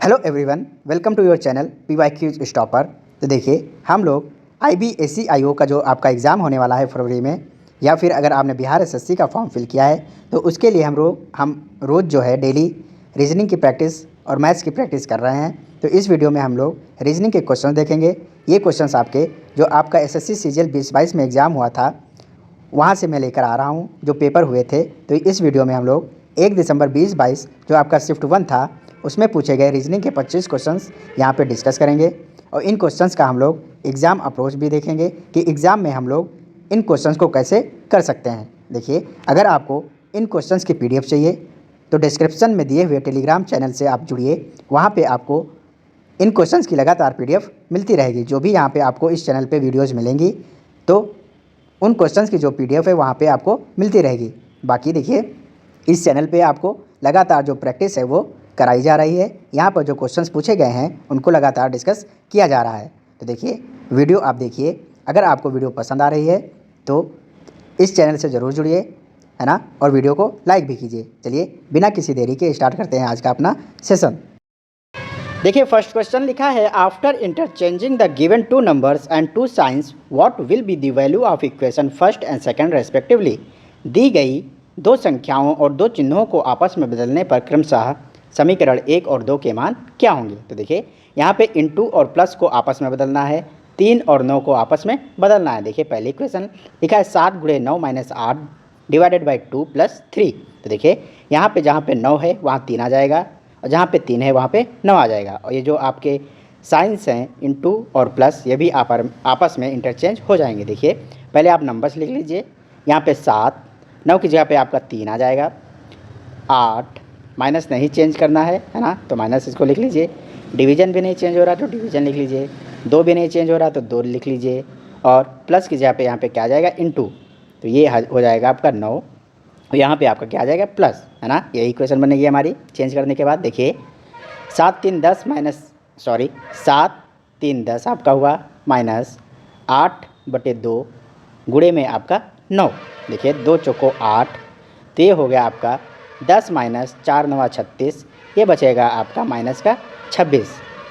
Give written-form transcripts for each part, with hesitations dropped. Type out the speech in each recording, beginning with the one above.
Hello everyone, welcome to your channel PYQ stopper. तो देखिए, हम लोग IBACIO का जो आपका एग्ज़ाम होने वाला है फरवरी में, या फिर अगर आपने बिहार SSC का फॉर्म फिल किया है तो उसके लिए हम रोज़ जो है डेली रीजनिंग की प्रैक्टिस और मैथ्स की प्रैक्टिस कर रहे हैं। तो इस वीडियो में हम लोग रीजनिंग के क्वेश्चन देखेंगे। ये क्वेश्चन आपके जो आपका SSC CGL 2022 में एग्ज़ाम हुआ था वहाँ से मैं लेकर आ रहा हूँ, जो पेपर हुए थे। तो इस वीडियो में हम लोग 1 दिसंबर 2022 जो आपका शिफ्ट 1 था उसमें पूछे गए रीजनिंग के 25 क्वेश्चंस यहाँ पे डिस्कस करेंगे। और इन क्वेश्चंस का हम लोग एग्ज़ाम अप्रोच भी देखेंगे कि एग्ज़ाम में हम लोग इन क्वेश्चंस को कैसे कर सकते हैं। देखिए, अगर आपको इन क्वेश्चंस की PDF चाहिए तो डिस्क्रिप्शन में दिए हुए टेलीग्राम चैनल से आप जुड़िए। वहाँ पर आपको इन क्वेश्चंस की लगातार PDF मिलती रहेगी। जो भी यहाँ पर आपको इस चैनल पर वीडियोज़ मिलेंगी तो उन क्वेश्चंस की जो PDF है वहाँ पे आपको मिलती रहेगी। बाकी देखिए, इस चैनल पे आपको लगातार जो प्रैक्टिस है वो कराई जा रही है। यहाँ पर जो क्वेश्चंस पूछे गए हैं उनको लगातार डिस्कस किया जा रहा है। तो देखिए, वीडियो आप देखिए। अगर आपको वीडियो पसंद आ रही है तो इस चैनल से ज़रूर जुड़िए, है ना, और वीडियो को लाइक भी कीजिए। चलिए, बिना किसी देरी के स्टार्ट करते हैं आज का अपना सेशन। देखिए, फर्स्ट क्वेश्चन लिखा है, after interchanging the given two numbers and two signs what will be the value of equation first and second respectively. दी गई दो संख्याओं और दो चिन्हों को आपस में बदलने पर क्रमशः समीकरण 1 और 2 के मान क्या होंगे। तो देखिए, यहाँ पे इनटू और प्लस को आपस में बदलना है, 3 और 9 को आपस में बदलना है। देखिए, पहले इक्वेशन लिखा है 7 × 9 - 8 डिवाइडेड बाई 2 + 3। तो देखिए, यहाँ पे जहाँ पे 9 है वहाँ 3 आ जाएगा, और जहाँ पे 3 है वहाँ पे 9 आ जाएगा। और ये जो आपके साइंस हैं इनटू और प्लस, ये भी आपस में इंटरचेंज हो जाएंगे। देखिए, पहले आप नंबर्स लिख लीजिए। यहाँ पे 7, 9 की जगह पे आपका 3 आ जाएगा। 8 माइनस नहीं चेंज करना है ना, तो माइनस इसको लिख लीजिए। डिवीज़न भी नहीं चेंज हो रहा तो डिवीज़न लिख लीजिए। 2 भी नहीं चेंज हो रहा तो 2 लिख लीजिए। और प्लस की जगह पे यहाँ पे क्या आ जाएगा, इनटू, तो ये हो जाएगा आपका 9। और यहाँ पे आपका क्या आ जाएगा, प्लस, है ना। यही इक्वेशन बनेगी हमारी चेंज करने के बाद। देखिए, 7 3 10 आपका हुआ, माइनस 8/2 गुणे में आपका 9। देखिए, 2 चौको 8, तो ये हो गया आपका 10 - 4 9 36। ये बचेगा आपका माइनस का 26।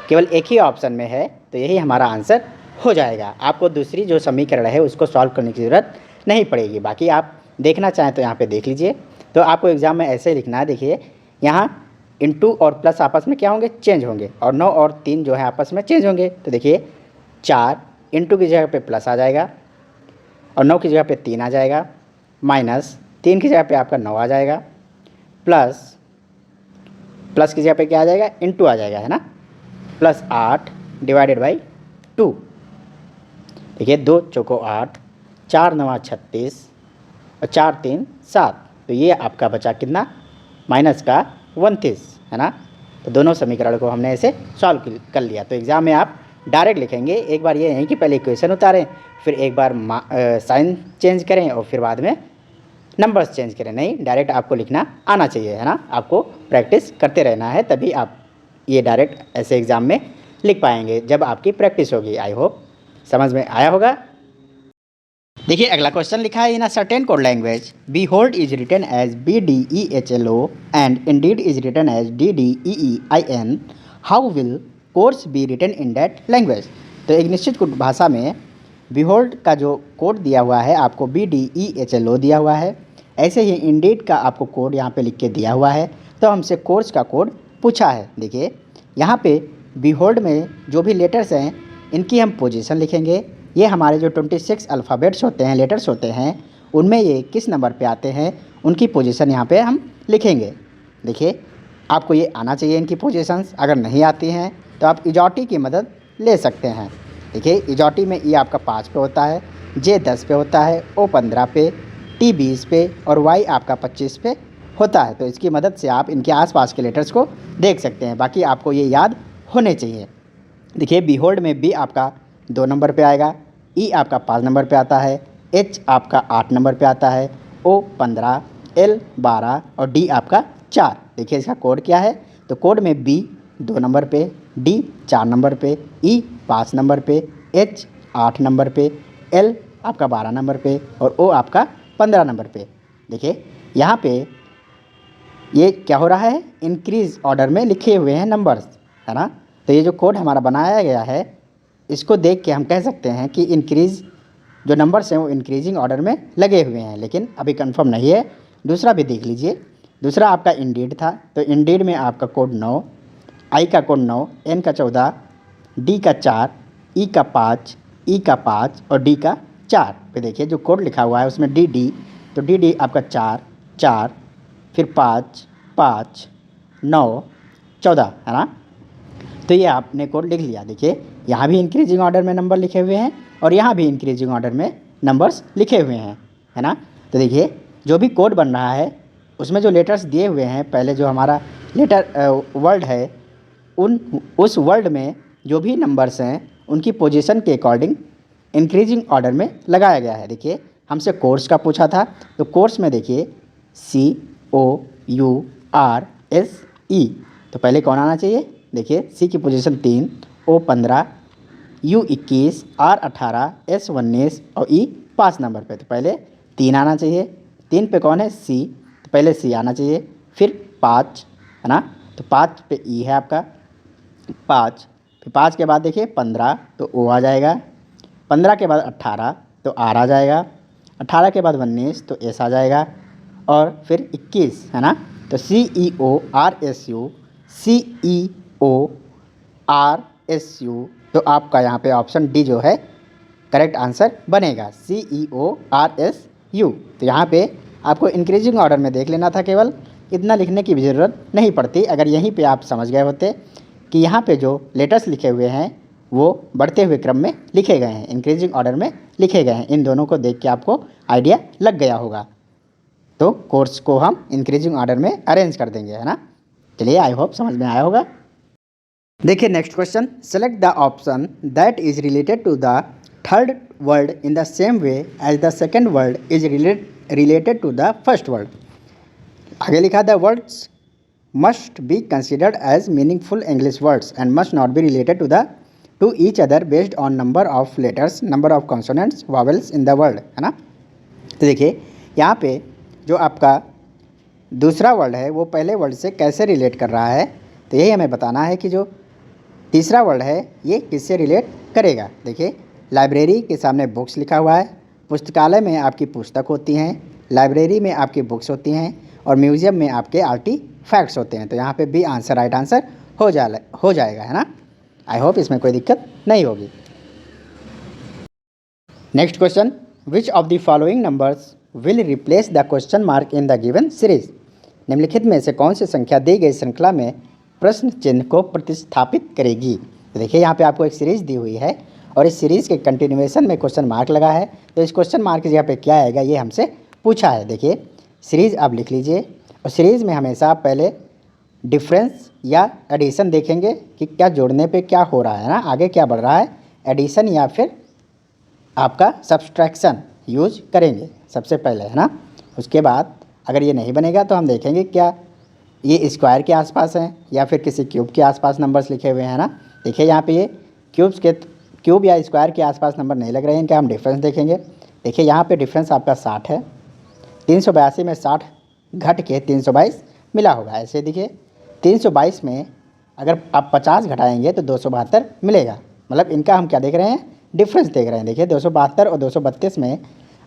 केवल एक ही ऑप्शन में है तो यही हमारा आंसर हो जाएगा। आपको दूसरी जो समीकरण है उसको सॉल्व करने की ज़रूरत नहीं पड़ेगी। बाकी आप देखना चाहें तो यहाँ पे देख लीजिए। तो आपको एग्ज़ाम में ऐसे लिखना है। देखिए, यहाँ इनटू और प्लस आपस में क्या होंगे, चेंज होंगे, और 9 और 3 जो है आपस में चेंज होंगे। तो देखिए, 4 इनटू की जगह पे प्लस आ जाएगा, और 9 की जगह पे 3 आ जाएगा, माइनस 3 की जगह पे आपका 9 आ जाएगा, प्लस की जगह पे क्या आ जाएगा, इनटू आ जाएगा, है ना, प्लस 8 डिवाइडेड बाई 2। देखिए, 2 चौको 8, 4 9 36 और 4 3 7। तो ये आपका बचा कितना, माइनस का 29, है ना। तो दोनों समीकरण को हमने ऐसे सॉल्व कर लिया। तो एग्ज़ाम में आप डायरेक्ट लिखेंगे। एक बार ये नहीं कि पहले इक्वेशन उतारें, फिर एक बार साइन चेंज करें और फिर बाद में नंबर्स चेंज करें। नहीं, डायरेक्ट आपको लिखना आना चाहिए, है ना। आपको प्रैक्टिस करते रहना है, तभी आप ये डायरेक्ट ऐसे एग्ज़ाम में लिख पाएंगे जब आपकी प्रैक्टिस होगी। आई होप समझ में आया होगा। देखिए, अगला क्वेश्चन लिखा है, in a certain code language behold is written as BDEHLO and indeed is written as DDEEIN, how will codes be written in that language. तो एक निश्चित कोड भाषा में behold का जो कोड दिया हुआ है आपको BDEHLO दिया हुआ है, ऐसे ही indeed का आपको कोड यहाँ पे लिख के दिया हुआ है। तो हमसे कोर्स का कोड पूछा है। देखिए, यहाँ पे behold में जो भी लेटर्स हैं इनकी हम पोजीशन लिखेंगे। ये हमारे जो 26 अल्फ़ाबेट्स होते हैं, लेटर्स होते हैं, उनमें ये किस नंबर पे आते हैं उनकी पोजीशन यहाँ पे हम लिखेंगे। देखिए, आपको ये आना चाहिए इनकी पोजीशंस। अगर नहीं आती हैं तो आप इजॉटी की मदद ले सकते हैं। देखिए, इजॉटी में ई आपका 5 पे होता है, जे 10 पे होता है, ओ 15 पे, टी 20 पे और वाई आपका 25 पे होता है। तो इसकी मदद से आप इनके आसपास के लेटर्स को देख सकते हैं। बाकी आपको ये याद होने चाहिए। देखिए, बीहोल्ड में बी आपका 2 नंबर पे आएगा, ई आपका 5 नंबर पे आता है, एच आपका 8 नंबर पे आता है, ओ 15, एल 12 और डी आपका 4। देखिए, इसका कोड क्या है। तो कोड में बी 2 नंबर पे, डी 4 नंबर पे, ई 5 नंबर पे, एच 8 नंबर पे, एल आपका 12 नंबर पे और ओ आपका 15 नंबर पे। देखिए, यहाँ पे ये क्या हो रहा है, इंक्रीज ऑर्डर में लिखे हुए हैं नंबर्स, है ना। तो ये जो कोड हमारा बनाया गया है, इसको देख के हम कह सकते हैं कि इंक्रीज़ जो नंबर्स हैं वो इंक्रीजिंग ऑर्डर में लगे हुए हैं, लेकिन अभी कंफर्म नहीं है। दूसरा भी देख लीजिए, दूसरा आपका इंडीड था, तो इंडीड में आपका कोड 9, आई का कोड 9, एन का 14, डी का 4, ई का 5, ई का 5 और डी का 4 पे देखिए जो कोड लिखा हुआ है उसमें डी डी, तो डी डी आपका 4 4 फिर 5 5 9 14 है ना। तो ये आपने कोड लिख लिया। देखिए यहाँ भी इंक्रीजिंग ऑर्डर में नंबर लिखे हुए हैं और यहाँ भी इंक्रीजिंग ऑर्डर में नंबर्स लिखे हुए हैं, है ना। तो देखिए जो भी कोड बन रहा है उसमें जो लेटर्स दिए हुए हैं, पहले जो हमारा लेटर वर्ड है उस वर्ड में जो भी नंबर्स हैं उनकी पोजीशन के अकॉर्डिंग इंक्रीजिंग ऑर्डर में लगाया गया है। देखिए हमसे कोर्स का पूछा था, तो कोर्स में देखिए COURSE, तो पहले कौन आना चाहिए? देखिए सी की position 3, O 15, U 21, R 18, S 19 और E 5 नंबर पे, तो पहले 3 आना चाहिए। 3 पे कौन है? C, तो पहले C आना चाहिए, फिर 5 है ना, तो 5 पे E है आपका 5, फिर 5 के बाद देखिए 15 तो O आ जाएगा, 15 के बाद 18 तो R आ जाएगा, 18 के बाद 19 तो S आ जाएगा और फिर 21 है ना, तो CEORSU, तो आपका यहाँ पे ऑप्शन डी जो है करेक्ट आंसर बनेगा, CEORSU। तो यहाँ पे आपको इंक्रीजिंग ऑर्डर में देख लेना था, केवल इतना लिखने की भी ज़रूरत नहीं पड़ती अगर यहीं पे आप समझ गए होते कि यहाँ पे जो लेटर्स लिखे हुए हैं वो बढ़ते हुए क्रम में लिखे गए हैं, इंक्रीजिंग ऑर्डर में लिखे गए हैं। इन दोनों को देख के आपको आइडिया लग गया होगा। तो कोर्स को हम इंक्रीजिंग ऑर्डर में अरेंज कर देंगे, है ना। चलिए आई होप समझ में आया होगा। देखिए next question, select the option that is related to the third word in the same way as the second word is related to the first word. आगे लिखा the words must be considered as meaningful English words and must not be related to each other based on number of letters, number of consonants, vowels in the word, है ना। तो देखिए यहाँ पे जो आपका दूसरा वर्ड है वो पहले वर्ड से कैसे रिलेट कर रहा है, तो यही हमें बताना है कि जो तीसरा वर्ड है ये किससे रिलेट करेगा। देखिए लाइब्रेरी के सामने बुक्स लिखा हुआ है, पुस्तकालय में आपकी पुस्तक होती हैं, लाइब्रेरी में आपकी बुक्स होती हैं और म्यूज़ियम में आपके आर्टिफैक्ट्स होते हैं। तो यहाँ पे भी आंसर राइट आंसर हो जाएगा, है ना। आई होप इसमें कोई दिक्कत नहीं होगी। Next question, which of the following numbers will replace the question mark in the given series. निम्नलिखित में से कौन सी संख्या दी गई श्रृंखला में प्रश्न चिन्ह को प्रतिस्थापित करेगी। तो देखिए यहाँ पे आपको एक सीरीज़ दी हुई है और इस सीरीज़ के कंटिन्यूएशन में क्वेश्चन मार्क लगा है, तो इस क्वेश्चन मार्क की जगह पे क्या आएगा ये हमसे पूछा है। देखिए सीरीज़ आप लिख लीजिए और सीरीज़ में हमेशा आप पहले डिफरेंस या एडिशन देखेंगे कि क्या जोड़ने पे क्या हो रहा है ना, आगे क्या बढ़ रहा है, एडिशन या फिर आपका सब्सट्रैक्शन यूज करेंगे सबसे पहले, है ना। उसके बाद अगर ये नहीं बनेगा तो हम देखेंगे क्या ये स्क्वायर के आसपास हैं या फिर किसी क्यूब के आसपास नंबर्स लिखे हुए हैं ना। देखिए यहाँ पे ये क्यूब या स्क्वायर के आसपास नंबर नहीं लग रहे हैं, इनका हम डिफरेंस देखेंगे। देखिए यहाँ पे डिफरेंस आपका 60 है, 382 में 60 घट के 322 मिला होगा। ऐसे देखिए 322 में अगर आप 50 घटाएंगे तो 272 मिलेगा, मतलब इनका हम क्या देख रहे हैं, डिफरेंस देख रहे हैं। देखिए 272 और 232 में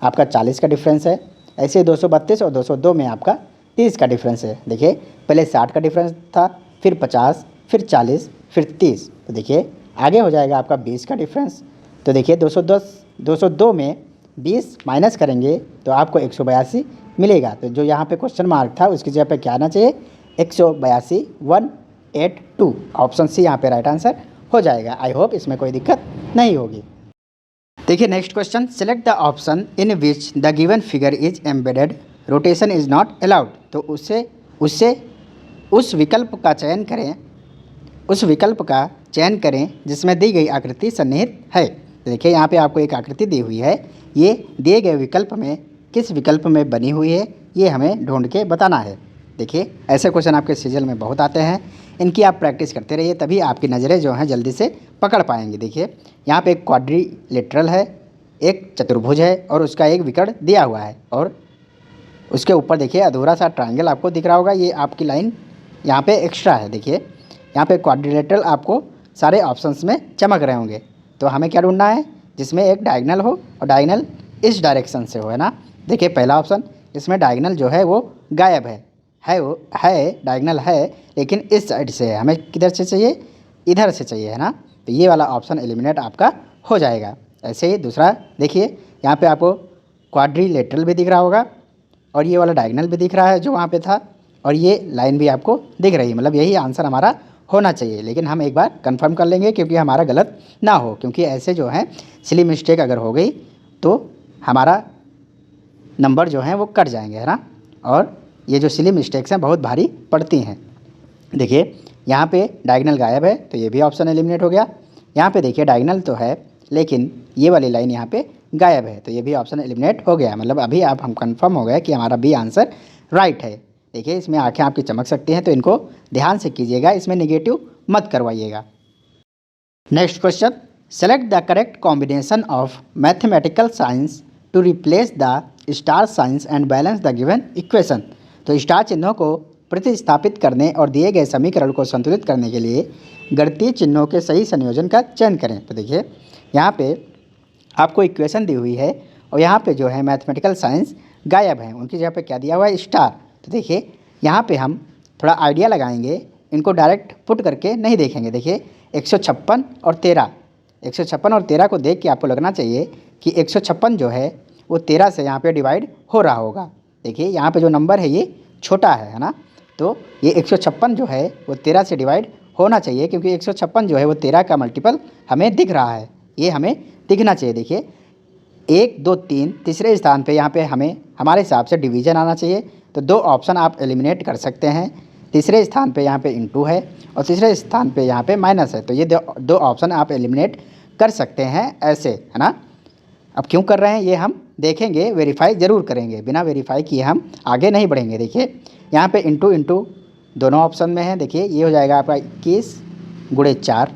आपका 40 का डिफरेंस है, ऐसे 232 और 202 में आपका 30 का डिफरेंस है। देखिए पहले 60 का डिफरेंस था, फिर 50, फिर 40, फिर 30, तो देखिए आगे हो जाएगा आपका 20 का डिफरेंस। तो देखिए 202 में 20 माइनस करेंगे तो आपको 182 मिलेगा। तो जो यहाँ पे क्वेश्चन मार्क था उसकी जगह पे क्या आना चाहिए, 182 182, ऑप्शन सी यहाँ पे राइट आंसर हो जाएगा। आई होप इसमें कोई दिक्कत नहीं होगी। देखिए next question, select the option in which the given figure is embedded, rotation is not allowed. तो उससे उस विकल्प का चयन करें जिसमें दी गई आकृति सन्निहित है। तो देखिए यहाँ पे आपको एक आकृति दी हुई है, ये दिए गए विकल्प में किस विकल्प में बनी हुई है ये हमें ढूंढ के बताना है। देखिए ऐसे क्वेश्चन आपके सीजल में बहुत आते हैं, इनकी आप प्रैक्टिस करते रहिए तभी आपकी नज़रें जो हैं जल्दी से पकड़ पाएंगे। देखिए यहाँ पे एक क्वाड्रिलेटरल है, एक चतुर्भुज है और उसका एक विकर्ण दिया हुआ है और उसके ऊपर देखिए अधूरा सा ट्रायंगल आपको दिख रहा होगा, ये आपकी लाइन यहाँ पे एक्स्ट्रा है। देखिए यहाँ पे क्वाड्रिलेटरल आपको सारे ऑप्शंस में चमक रहे होंगे। तो हमें क्या ढूंढना है, जिसमें एक डायगोनल हो और डायगोनल इस डायरेक्शन से हो, है ना। देखिए पहला ऑप्शन, इसमें डायगोनल जो है वो गायब है वो है डायगोनल है, लेकिन इस साइड से है, हमें किधर से चाहिए, इधर से चाहिए, है ना। तो ये वाला ऑप्शन एलिमिनेट आपका हो जाएगा। ऐसे ही दूसरा देखिए, यहाँ पे आपको क्वाड्रिलेटरल भी दिख रहा होगा और ये वाला डायगोनल भी दिख रहा है जो वहाँ पे था, और ये लाइन भी आपको दिख रही है, मतलब यही आंसर हमारा होना चाहिए। लेकिन हम एक बार कंफर्म कर लेंगे क्योंकि हमारा गलत ना हो, क्योंकि ऐसे जो है सिली मिस्टेक अगर हो गई तो हमारा नंबर जो है वो कट जाएंगे, है ना। और ये जो सिली मिस्टेक्स हैं बहुत भारी पड़ती हैं। देखिए यहाँ पे डायगोनल गायब है तो ये भी ऑप्शन एलिमिनेट हो गया। यहाँ पे देखिए डायगोनल तो है लेकिन ये वाली लाइन यहाँ पे गायब है, तो ये भी ऑप्शन एलिमिनेट हो गया। मतलब अभी आप हम कंफर्म हो गए कि हमारा बी आंसर राइट है। देखिए इसमें आंखें आपकी चमक सकती हैं तो इनको ध्यान से कीजिएगा, इसमें नेगेटिव मत करवाइएगा। Next question, select the correct combination of mathematical signs to replace the star signs and balance the given equation. तो स्टार चिन्हों को प्रतिस्थापित करने और दिए गए समीकरण को संतुलित करने के लिए गणितीय चिन्हों के सही संयोजन का चयन करें। तो देखिए यहाँ पे आपको इक्वेशन दी हुई है और यहाँ पे जो है मैथमेटिकल साइंस गायब है, उनकी जगह पे क्या दिया हुआ है, स्टार। तो देखिए यहाँ पे हम थोड़ा आइडिया लगाएंगे, इनको डायरेक्ट पुट करके नहीं देखेंगे। देखिए 156 और 13, 156 और 13 को देख के आपको लगना चाहिए कि 156 जो है वो 13 से यहाँ पे डिवाइड हो रहा होगा। देखिए यहाँ पे जो नंबर है ये छोटा है ना, तो ये 156 जो है वो 13 से डिवाइड होना चाहिए, क्योंकि 156 जो है वो 13 का मल्टीपल हमें दिख रहा है, ये हमें दिखना चाहिए। देखिए 1 2 3 तीसरे स्थान पे यहाँ पे हमें हमारे हिसाब से डिवीजन आना चाहिए, तो 2 ऑप्शन आप एलिमिनेट कर सकते हैं। तीसरे स्थान पे यहाँ पे इनटू है और तीसरे स्थान पे यहाँ पे माइनस है, तो ये दो ऑप्शन आप एलिमिनेट कर सकते हैं ऐसे, है ना। अब क्यों कर रहे हैं ये हम देखेंगे, वेरीफाई ज़रूर करेंगे, बिना वेरीफाई किए हम आगे नहीं बढ़ेंगे। देखिए यहाँ पे इंटू इंटू दोनों ऑप्शन में है। देखिए ये हो जाएगा आपका 21 गुणे 4,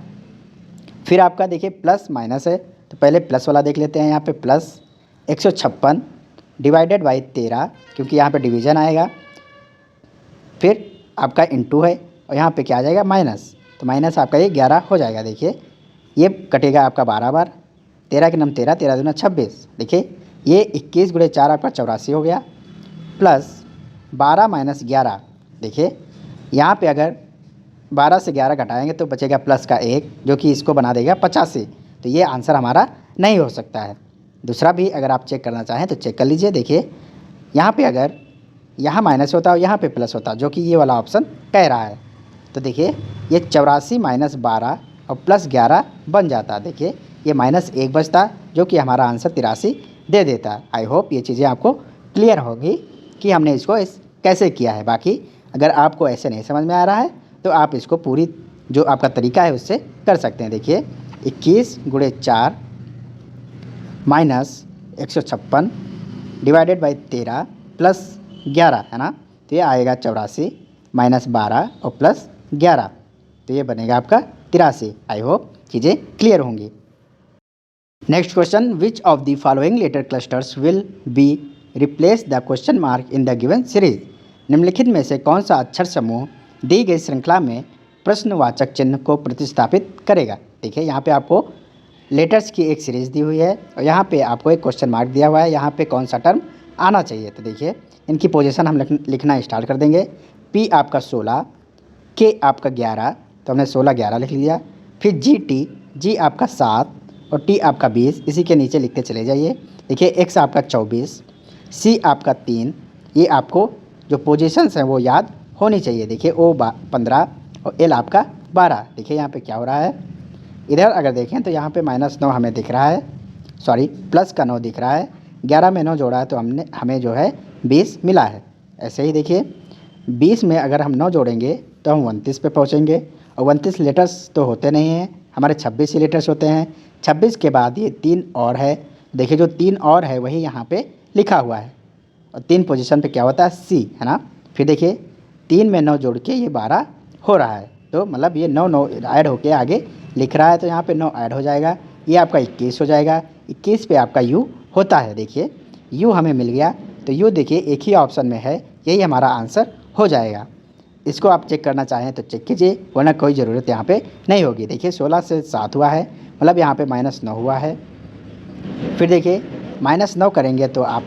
फिर आपका देखिए प्लस माइनस है, तो पहले प्लस वाला देख लेते हैं। यहाँ पे प्लस 156 डिवाइडेड बाई 13, क्योंकि यहाँ पे डिवीज़न आएगा, फिर आपका इंटू है और यहाँ पे क्या आ जाएगा माइनस, तो माइनस आपका ये 11 हो जाएगा। देखिए ये कटेगा आपका 12 बार, 13 के नाम 13, 13 दूना 26। देखिए ये 21 गुणे 4 आपका 84 हो गया, प्लस 12 माइनस 11। देखिए यहाँ पे अगर 12 से 11 घटाएंगे तो बचेगा प्लस का 1, जो कि इसको बना देगा 85। तो ये आंसर हमारा नहीं हो सकता है। दूसरा भी अगर आप चेक करना चाहें तो चेक कर लीजिए। देखिए यहाँ पे अगर यहाँ माइनस होता और यहाँ पे प्लस होता, जो कि ये वाला ऑप्शन कह रहा है, तो देखिए ये 84 माइनस 12 और प्लस 11 बन जाता। देखिए ये माइनस 1 बचता, जो कि हमारा आंसर 83 दे देता। आई होप ये चीज़ें आपको क्लियर होगी कि हमने इसको कैसे किया है। बाकी अगर आपको ऐसे नहीं समझ में आ रहा है तो आप इसको पूरी जो आपका तरीका है उससे कर सकते हैं। देखिए 21 गुणे 4 माइनस 156 डिवाइडेड बाई 13 प्लस 11, है ना, तो ये आएगा 84 माइनस 12 और प्लस 11, तो ये बनेगा आपका 83। आई होप चीज़ें क्लियर होंगी। Next question, which of the following letter clusters will be replace the question mark in the given series. निम्नलिखित में से कौन सा अक्षर समूह दी गई श्रृंखला में प्रश्नवाचक चिन्ह को प्रतिस्थापित करेगा। देखिए यहाँ पे आपको लेटर्स की एक सीरीज़ दी हुई है और यहाँ पे आपको एक क्वेश्चन मार्क दिया हुआ है, यहाँ पे कौन सा टर्म आना चाहिए। तो देखिए इनकी पोजीशन हम लिखना स्टार्ट कर देंगे। पी आपका 16, के आपका 11, तो हमने 16 11 लिख लिया। फिर जी आपका 7 और टी आपका 20, इसी के नीचे लिखते चले जाइए। देखिए एक्स आपका 24, सी आपका 3, ये आपको जो पोजीशंस हैं वो याद होनी चाहिए। देखिए ओ 15 और एल आपका 12। देखिए यहाँ पे क्या हो रहा है, इधर अगर देखें तो यहाँ पे -9 हमें दिख रहा है, सॉरी प्लस का 9 दिख रहा है, 11 में 9 जोड़ा है तो हमें जो है 20 मिला है। ऐसे ही देखिए 20 में अगर हम 9 जोड़ेंगे तो हम 29 पे पहुँचेंगे, और 29 लेटर्स तो होते नहीं हैं, हमारे 26 ही लेटर्स होते हैं। 26 के बाद ये 3 और है, देखिए जो 3 और है वही यहाँ पे लिखा हुआ है, और 3 पोजीशन पे क्या होता है सी, है ना। फिर देखिए 3 में 9 जोड़ के ये 12 हो रहा है, तो मतलब ये 9 ऐड होके आगे लिख रहा है, तो यहाँ पे 9 ऐड हो जाएगा, ये आपका 21 हो जाएगा। 21 पे आपका यू होता है। देखिए यू हमें मिल गया, तो यू देखिए एक ही ऑप्शन में है, यही हमारा आंसर हो जाएगा। इसको आप चेक करना चाहें तो चेक कीजिए, वरना कोई ज़रूरत यहाँ पे नहीं होगी। देखिए 16 से 7 हुआ है, मतलब यहाँ पे -9 हुआ है। फिर देखिए -9 करेंगे तो आप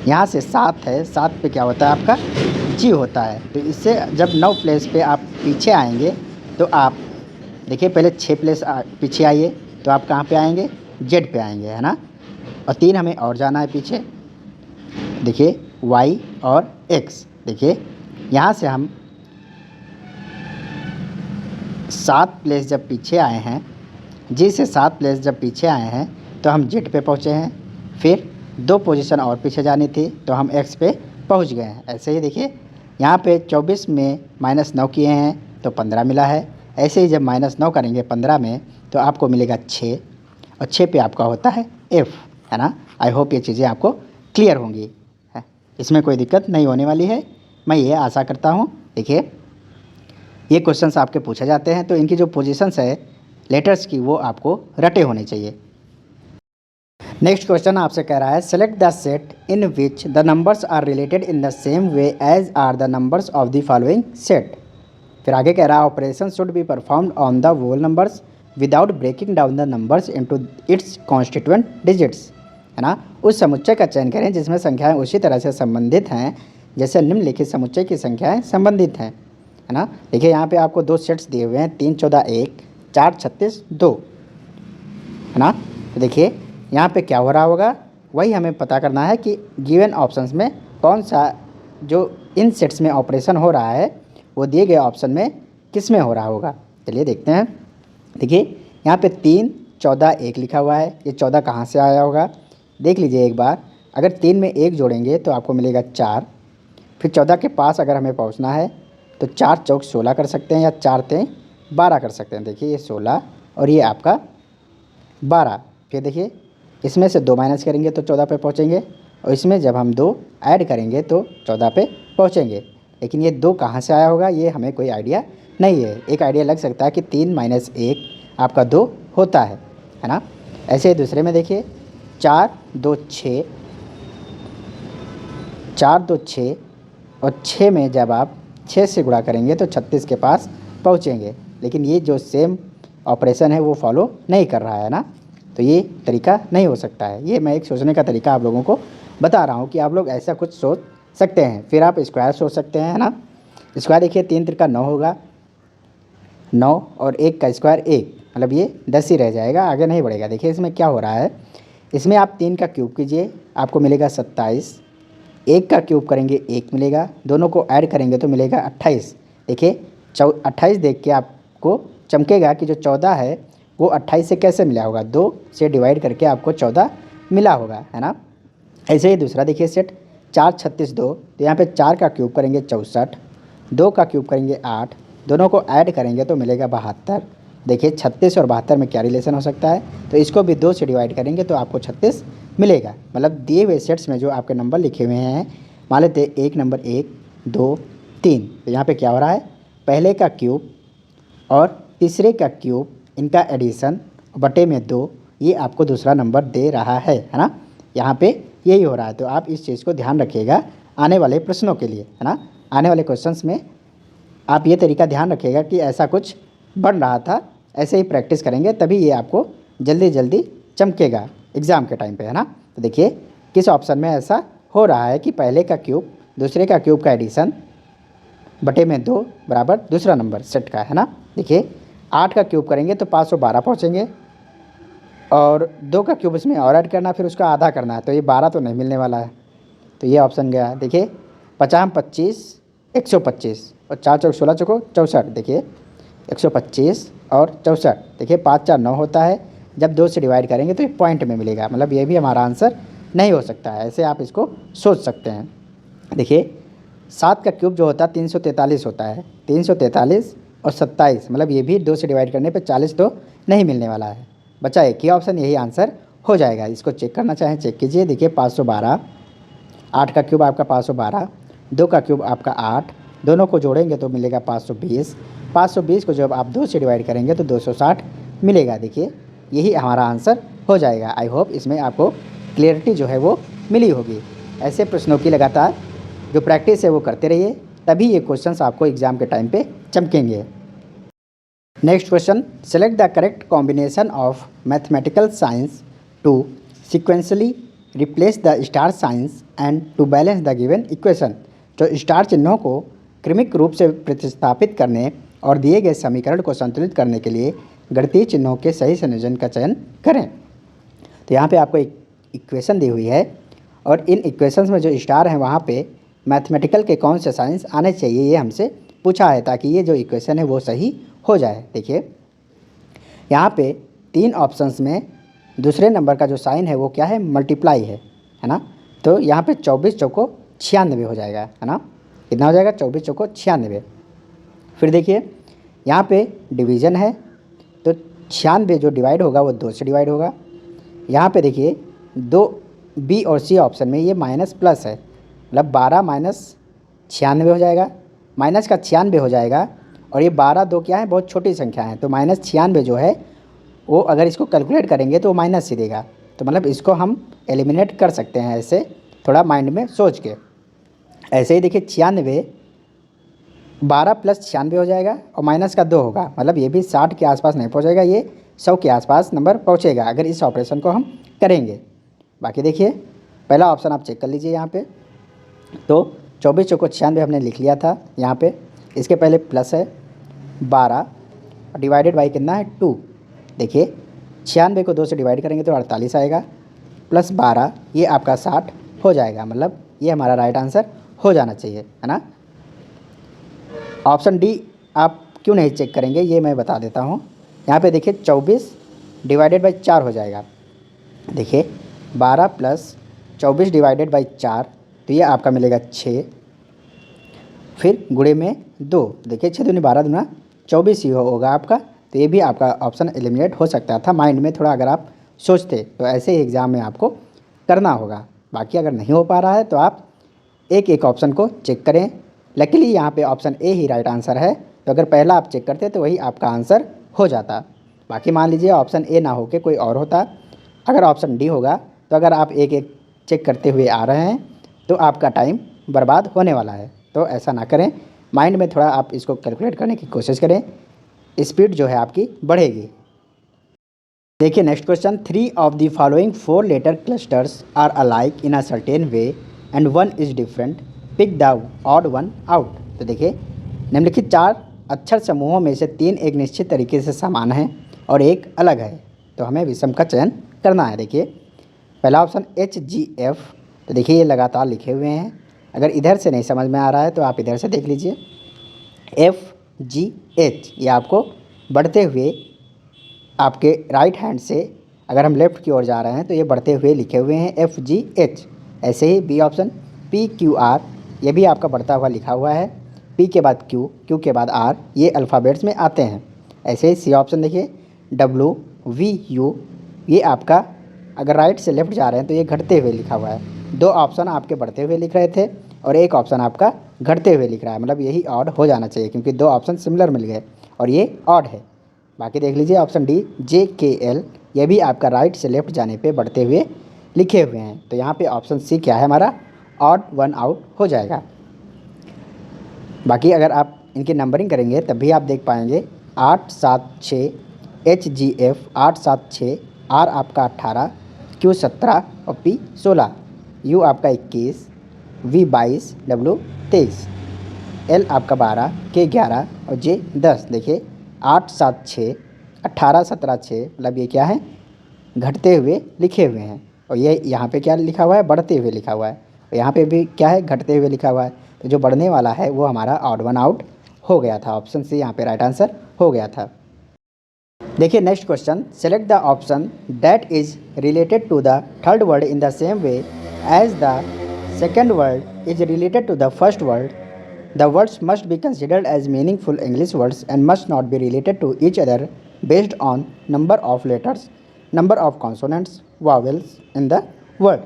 यहाँ से 7 है, 7 पे क्या होता है आपका जी होता है। तो इससे जब 9 प्लेस पे आप पीछे आएंगे तो आप देखिए पहले 6 प्लेस पीछे आइए तो आप कहाँ पे आएंगे, जेड पे आएंगे, है ना। और 3 हमें और जाना है पीछे, देखिए वाई और एक्स। देखिए यहाँ से हम 7 प्लेस जब पीछे आए हैं, जी से 7 प्लेस जब पीछे आए हैं तो हम जेड पे पहुँचे हैं। फिर 2 पोजीशन और पीछे जानी थी तो हम एक्स पे पहुँच गए हैं। ऐसे ही देखिए यहाँ पे 24 में -9 किए हैं तो 15 मिला है। ऐसे ही जब -9 करेंगे 15 में तो आपको मिलेगा 6, और 6 पे आपका होता है एफ़, है ना। आई होप ये चीज़ें आपको क्लियर होंगी, है, इसमें कोई दिक्कत नहीं होने वाली है, मैं ये आशा करता हूँ। देखिए ये क्वेश्चंस आपके पूछे जाते हैं तो इनकी जो पोजीशंस है लेटर्स की वो आपको रटे होने चाहिए। नेक्स्ट क्वेश्चन आपसे कह रहा है select the set in which the numbers are related in the same way as are the numbers of the following set. फिर आगे कह रहा है operation should be performed on the whole numbers without breaking down the numbers into its constituent digits, है ना। उस समुच्चय का चयन करें जिसमें संख्याएं उसी तरह से संबंधित हैं जैसे निम्नलिखित समुच्चय की संख्याएं संबंधित हैं, है ना। देखिए यहाँ पे आपको 2 सेट्स दिए हुए हैं, 3 14 1, 4 36 2, है ना। तो देखिए यहाँ पे क्या हो रहा होगा वही हमें पता करना है कि गिवन ऑप्शंस में कौन सा जो इन सेट्स में ऑपरेशन हो रहा है वो दिए गए ऑप्शन में किस में हो रहा होगा। चलिए देखते हैं। देखिए यहाँ पे 3 14 1 लिखा हुआ है, ये 14 कहाँ से आया होगा देख लीजिए एक बार। अगर 3 में 1 जोड़ेंगे तो आपको मिलेगा 4। फिर 14 के पास अगर हमें पहुँचना है तो 4 चौक 16 कर सकते हैं या 4 तें 12 कर सकते हैं। देखिए ये 16 और ये आपका 12। फिर देखिए इसमें से 2 माइनस करेंगे तो 14 पे पहुँचेंगे, और इसमें जब हम 2 ऐड करेंगे तो 14 पे पहुँचेंगे। लेकिन ये 2 कहाँ से आया होगा ये हमें कोई आइडिया नहीं है। एक आइडिया लग सकता है कि 3 - 1 आपका 2 होता है ना। ऐसे ही दूसरे में देखिए 4 2 6, 4 2 6, और 6 में जब आप 6 से गुणा करेंगे तो 36 के पास पहुँचेंगे। लेकिन ये जो सेम ऑपरेशन है वो फॉलो नहीं कर रहा है ना, तो ये तरीका नहीं हो सकता है। ये मैं एक सोचने का तरीका आप लोगों को बता रहा हूँ कि आप लोग ऐसा कुछ सोच सकते हैं। फिर आप स्क्वायर सोच सकते हैं, है ना। स्क्वायर देखिए 3 त्रिका 9 होगा, 9 और 1 का स्क्वायर 1, मतलब ये 10 ही रह जाएगा, आगे नहीं बढ़ेगा। देखिए इसमें क्या हो रहा है, इसमें आप 3 का क्यूब कीजिए आपको मिलेगा 27, 1 का क्यूब करेंगे 1 मिलेगा, दोनों को ऐड करेंगे तो मिलेगा 28। देखिए 28 देख के आपको चमकेगा कि जो 14 है वो 28 से कैसे मिला होगा, 2 से डिवाइड करके आपको 14 मिला होगा, है ना। ऐसे ही दूसरा देखिए सेट 4 36 2, तो यहाँ पे 4 का क्यूब करेंगे 64, 2 का क्यूब करेंगे 8, दोनों को ऐड करेंगे तो मिलेगा 72। देखिए 36 और 72 में क्या रिलेशन हो सकता है, तो इसको भी 2 से डिवाइड करेंगे तो आपको 36 मिलेगा। मतलब दिए हुए सेट्स में जो आपके नंबर लिखे हुए हैं, मान लेते हैं 1 नंबर 1 2 3, तो यहाँ पे क्या हो रहा है, पहले का क्यूब और तीसरे का क्यूब इनका एडिशन बटे में 2, ये आपको दूसरा नंबर दे रहा है ना। यहाँ पे यही हो रहा है। तो आप इस चीज़ को ध्यान रखिएगा आने वाले प्रश्नों के लिए, है ना। आने वाले क्वेश्चंस में आप ये तरीका ध्यान रखिएगा कि ऐसा कुछ बन रहा था, ऐसे ही प्रैक्टिस करेंगे तभी ये आपको जल्दी जल्दी चमकेगा एग्ज़ाम के टाइम पे, है ना। तो देखिए किस ऑप्शन में ऐसा हो रहा है कि पहले का क्यूब दूसरे का क्यूब का एडिशन बटे में 2 बराबर दूसरा नंबर सेट का, है ना। देखिए 8 का क्यूब करेंगे तो 512 पहुँचेंगे, और 2 का क्यूब इसमें और ऐड करना, फिर उसका आधा करना है, तो ये 12 तो नहीं मिलने वाला है, तो ये ऑप्शन गया। देखिए 50 25 125, और 4 चौक 16 चौको 64, देखिए 125 और 64, देखिए 5 4 9 होता है, जब 2 से डिवाइड करेंगे तो ये पॉइंट में मिलेगा, मतलब ये भी हमारा आंसर नहीं हो सकता है। ऐसे आप इसको सोच सकते हैं। देखिए 7 का क्यूब जो होता है 343 होता है, 343 और 27, मतलब ये भी 2 से डिवाइड करने पे 40 तो नहीं मिलने वाला है, बचा एक ही ऑप्शन, यही आंसर हो जाएगा। इसको चेक करना चाहें चेक कीजिए। देखिए 512, 8 का क्यूब आपका 512, 2 का क्यूब आपका 8, दोनों को जोड़ेंगे तो मिलेगा 520, 520 को जब आप 2 से डिवाइड करेंगे तो 260 मिलेगा। देखिए यही हमारा आंसर हो जाएगा। आई होप इसमें आपको क्लियरिटी जो है वो मिली होगी। ऐसे प्रश्नों की लगातार जो प्रैक्टिस है वो करते रहिए, तभी ये क्वेश्चंस आपको एग्ज़ाम के टाइम पे चमकेंगे। Next question, select the correct combination of mathematical signs to sequentially replace the star signs and to balance the given equation. तो स्टार चिन्हों को क्रमिक रूप से प्रतिस्थापित करने और दिए गए समीकरण को संतुलित करने के लिए गणितीय चिन्हों के सही संयोजन का चयन करें। तो यहाँ पे आपको एक इक्वेशन दी हुई है और इन इक्वेशंस में जो स्टार हैं वहाँ पे मैथमेटिकल के कौन से साइंस आने चाहिए ये हमसे पूछा है, ताकि ये जो इक्वेशन है वो सही हो जाए। देखिए यहाँ पे 3 ऑप्शंस में दूसरे नंबर का जो साइन है वो क्या है, मल्टीप्लाई है ना। तो यहाँ पे 24 चौको 96 हो जाएगा, है ना। कितना हो जाएगा, 24 चौको 96। फिर देखिए यहाँ पे डिवीज़न है, तो 96 जो डिवाइड होगा वो 2 से डिवाइड होगा। यहाँ पे देखिए 2 बी और सी ऑप्शन में ये माइनस प्लस है, मतलब 12 माइनस 96 हो जाएगा, माइनस का 96 हो जाएगा। और ये 12 2 क्या है, बहुत छोटी संख्या है, तो माइनस 96 जो है वो अगर इसको कैलकुलेट करेंगे तो वो माइनस ही देगा। तो मतलब इसको हम एलिमिनेट कर सकते हैं ऐसे, थोड़ा माइंड में सोच के। ऐसे ही देखिए 96 12 प्लस 96 हो जाएगा और माइनस का 2 होगा, मतलब ये भी 60 के आसपास नहीं पहुंचेगा, ये 100 के आसपास नंबर पहुंचेगा अगर इस ऑपरेशन को हम करेंगे। बाकी देखिए पहला ऑप्शन आप चेक कर लीजिए यहाँ पे। तो 24 चौको 96 हमने लिख लिया था यहाँ पे, इसके पहले प्लस है 12 डिवाइडेड बाई कितना है 2। देखिए 96 को 2 से डिवाइड करेंगे तो 48 आएगा, प्लस 12 ये आपका 60 हो जाएगा, मतलब ये हमारा राइट आंसर हो जाना चाहिए, है ना। ऑप्शन डी आप क्यों नहीं चेक करेंगे ये मैं बता देता हूँ। यहाँ पे देखिए 24 डिवाइडेड बाई 4 हो जाएगा। देखिए 12 प्लस 24 डिवाइडेड बाई 4, तो ये आपका मिलेगा 6, फिर गुणे में 2। देखिए 6 दूनी 12 दूना 24 ही होगा आपका, तो ये भी आपका ऑप्शन एलिमिनेट हो सकता था माइंड में थोड़ा अगर आप सोचते। तो ऐसे ही एग्ज़ाम में आपको करना होगा। बाकी अगर नहीं हो पा रहा है तो आप एक एक ऑप्शन को चेक करें। लकीली यहाँ पे option A he right answer है, तो अगर पहला आप चेक करते तो वही आपका आंसर हो जाता। बाकी मान लीजिए ऑप्शन ए ना हो के कोई और होता, अगर ऑप्शन डी होगा तो अगर आप एक एक चेक करते हुए आ रहे हैं तो आपका टाइम बर्बाद होने वाला है। तो ऐसा ना करें, माइंड में थोड़ा आप इसको कैलकुलेट करने की कोशिश करें, स्पीड जो है आपकी बढ़ेगी। देखिए next question, 3 of the following 4 letter clusters are alike in a certain way and 1 is different, pick the odd one out. तो देखिए निम्नलिखित 4 अक्षर समूहों में से 3 एक निश्चित तरीके से समान हैं और एक अलग है, तो हमें विषम का चयन करना है। देखिए पहला ऑप्शन HGF, तो देखिए ये लगातार लिखे हुए हैं, अगर इधर से नहीं समझ में आ रहा है तो आप इधर से देख लीजिए। FGH ये आपको बढ़ते हुए आपके राइट हैंड से अगर हम लेफ़्ट की ओर जा रहे हैं तो ये बढ़ते हुए लिखे हुए हैं FGH। ऐसे ही बी ऑप्शन PQR, ये भी आपका बढ़ता हुआ लिखा हुआ है, P के बाद Q, Q के बाद R, ये अल्फ़ाबेट्स में आते हैं। ऐसे ही सी ऑप्शन देखिए WVU, ये आपका अगर राइट से लेफ़्ट जा रहे हैं तो ये घटते हुए लिखा हुआ है। 2 ऑप्शन आपके बढ़ते हुए लिख रहे थे और एक ऑप्शन आपका घटते हुए लिख रहा है, मतलब यही ऑड हो जाना चाहिए क्योंकि 2 ऑप्शन सिमिलर मिल गए और ये ऑड है। बाकी देख लीजिए ऑप्शन डी JKL, ये भी आपका राइट से लेफ़्ट जाने पे बढ़ते हुए लिखे हुए हैं, तो यहाँ पे ऑप्शन सी क्या है हमारा, ऑड वन आउट हो जाएगा। बाकी अगर आप इनकी नंबरिंग करेंगे तब भी आप देख पाएंगे 8 7 6 HGF 8 7 6, R आपका 18, Q 17 और P 16, U आपका 21, V 22, W 23, L आपका 12, K 11 और J 10। देखिए 8 7 6 18 17 6, मतलब ये क्या है, घटते हुए लिखे हुए हैं और ये यहाँ पे क्या लिखा हुआ है, बढ़ते हुए लिखा हुआ है, और यहाँ पे भी क्या है, घटते हुए लिखा हुआ है। तो जो बढ़ने वाला है वो हमारा ऑड वन आउट हो गया था, ऑप्शन सी यहाँ पे राइट आंसर हो गया था। देखिए next question, select the option that is related to the third word in the same way as the second word is related to the first word. The words must be considered as meaningful English words and must not be related to each other based on number of letters, number of consonants, vowels in the word।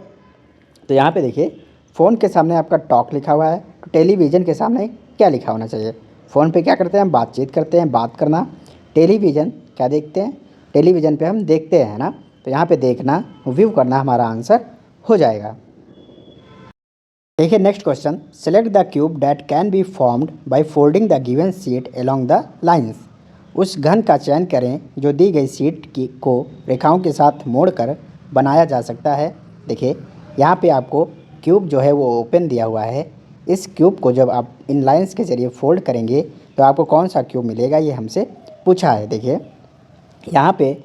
तो यहाँ पे देखिए phone के सामने आपका talk लिखा हुआ है, तो टेलीविज़न के सामने क्या लिखा होना चाहिए। फ़ोन पे क्या करते हैं, हम बातचीत करते हैं, बात करना। टेलीविज़न क्या देखते हैं, टेलीविज़न पे हम देखते हैं ना, तो यहाँ पे देखना व्यू करना हमारा आंसर हो जाएगा। देखिए next question, select the cube that can be formed by folding the given sheet along the lines. उस घन का चयन करें जो दी गई शीट की को रेखाओं के साथ मोड़कर बनाया जा सकता है। देखिए यहाँ पे आपको क्यूब जो है वो ओपन दिया हुआ है। इस क्यूब को जब आप इन लाइंस के ज़रिए फोल्ड करेंगे तो आपको कौन सा क्यूब मिलेगा, ये हमसे पूछा है। देखिए यहाँ पे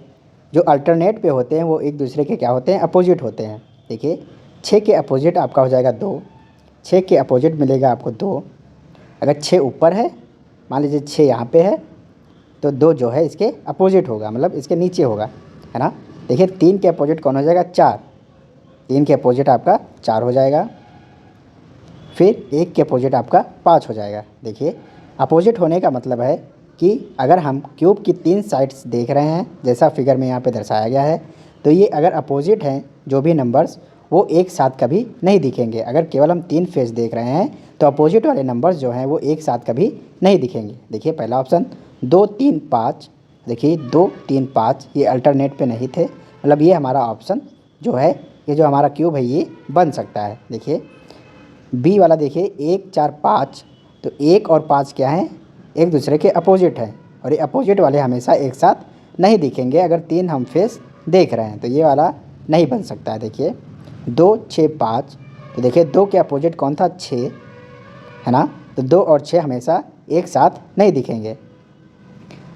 जो अल्टरनेट पे होते हैं वो एक दूसरे के क्या होते हैं, अपोजिट होते हैं। देखिए 6 के अपोजिट आपका हो जाएगा 2, 6 के अपोजिट मिलेगा आपको 2। अगर 6 ऊपर है, मान लीजिए 6 यहाँ पे है, तो 2 जो है इसके अपोजिट होगा, मतलब इसके नीचे होगा, है ना। देखिए 3 के अपोजिट कौन हो जाएगा, 4, 3 के अपोजिट आपका 4 हो जाएगा। फिर 1 के अपोजिट आपका 5 हो जाएगा। देखिए अपोजिट होने का मतलब है कि अगर हम क्यूब की 3 साइड्स देख रहे हैं, जैसा फिगर में यहाँ पे दर्शाया गया है, तो ये अगर अपोजिट हैं जो भी नंबर्स, वो एक साथ कभी नहीं दिखेंगे। अगर केवल हम 3 फेस देख रहे हैं तो अपोजिट वाले नंबर्स जो हैं वो एक साथ कभी नहीं दिखेंगे। देखिए पहला ऑप्शन 2 3 5, देखिए 2 3 5 ये अल्टरनेट पे नहीं थे, मतलब ये हमारा ऑप्शन जो है, ये जो हमारा क्यूब है ये बन सकता है। देखिए बी वाला देखिए 1 4 5, तो 1 और 5 क्या हैं, एक दूसरे के अपोजिट हैं, और ये अपोजिट वाले हमेशा एक साथ नहीं दिखेंगे अगर 3 हम फेस देख रहे हैं, तो ये वाला नहीं बन सकता है। देखिए 2 6 5, तो देखिए 2 के अपोजिट कौन था, 6, है ना, तो 2 और 6 हमेशा एक साथ नहीं दिखेंगे।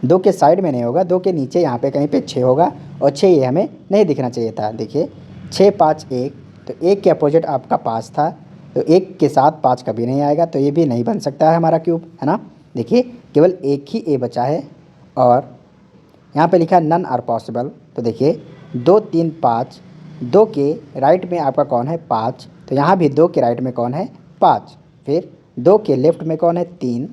2 के साइड में नहीं होगा, 2 के नीचे यहाँ पे कहीं पे 6 होगा, और 6 ये हमें नहीं दिखना चाहिए था। देखिए 6 5 1, तो 1 के अपोजिट आपका 5 था, तो 1 के साथ 5 कभी नहीं आएगा, तो ये भी नहीं बन सकता है हमारा क्यूब, है ना। देखिए केवल एक ही ए बचा है, और यहाँ पे लिखा है नन आर पॉसिबल। तो देखिए 2 3 5, 2 के राइट में आपका कौन है, 5, तो यहाँ भी 2 के राइट में कौन है, 5। फिर 2 के लेफ़्ट में कौन है, 3,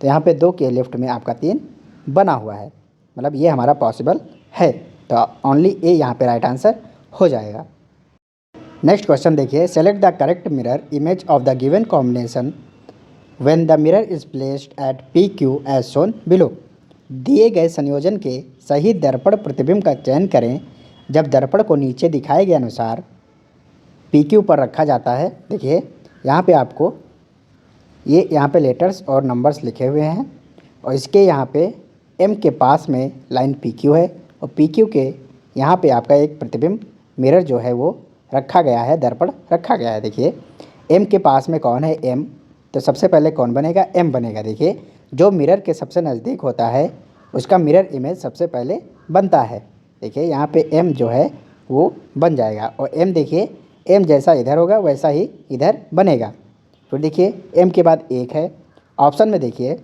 तो यहाँ पे 2 के लेफ़्ट में आपका 3 बना हुआ है, मतलब ये हमारा पॉसिबल है, तो ओनली ए यहाँ पे राइट आंसर हो जाएगा। नेक्स्ट क्वेश्चन देखिए, select the correct mirror image of the given combination when the mirror is placed at P Q as shown below. दिए गए संयोजन के सही दर्पण प्रतिबिंब का चयन करें जब दर्पण को नीचे दिखाए गए अनुसार पी क्यू पर रखा जाता है। देखिए यहाँ पे आपको ये यहाँ पे लेटर्स और नंबर्स लिखे हुए हैं, और इसके यहाँ पे एम के पास में लाइन पी क्यू है, और पी क्यू के यहाँ पे आपका एक प्रतिबिंब मिरर जो है वो रखा गया है, दर्पण रखा गया है। देखिए एम के पास में कौन है, एम, तो सबसे पहले कौन बनेगा, एम बनेगा। देखिए जो मिरर के सबसे नज़दीक होता है उसका मिरर इमेज सबसे पहले बनता है। देखिए यहाँ पे एम जो है वो बन जाएगा, और एम देखिए एम जैसा इधर होगा वैसा ही इधर बनेगा। फिर देखिए एम के बाद 1 है, ऑप्शन में देखिए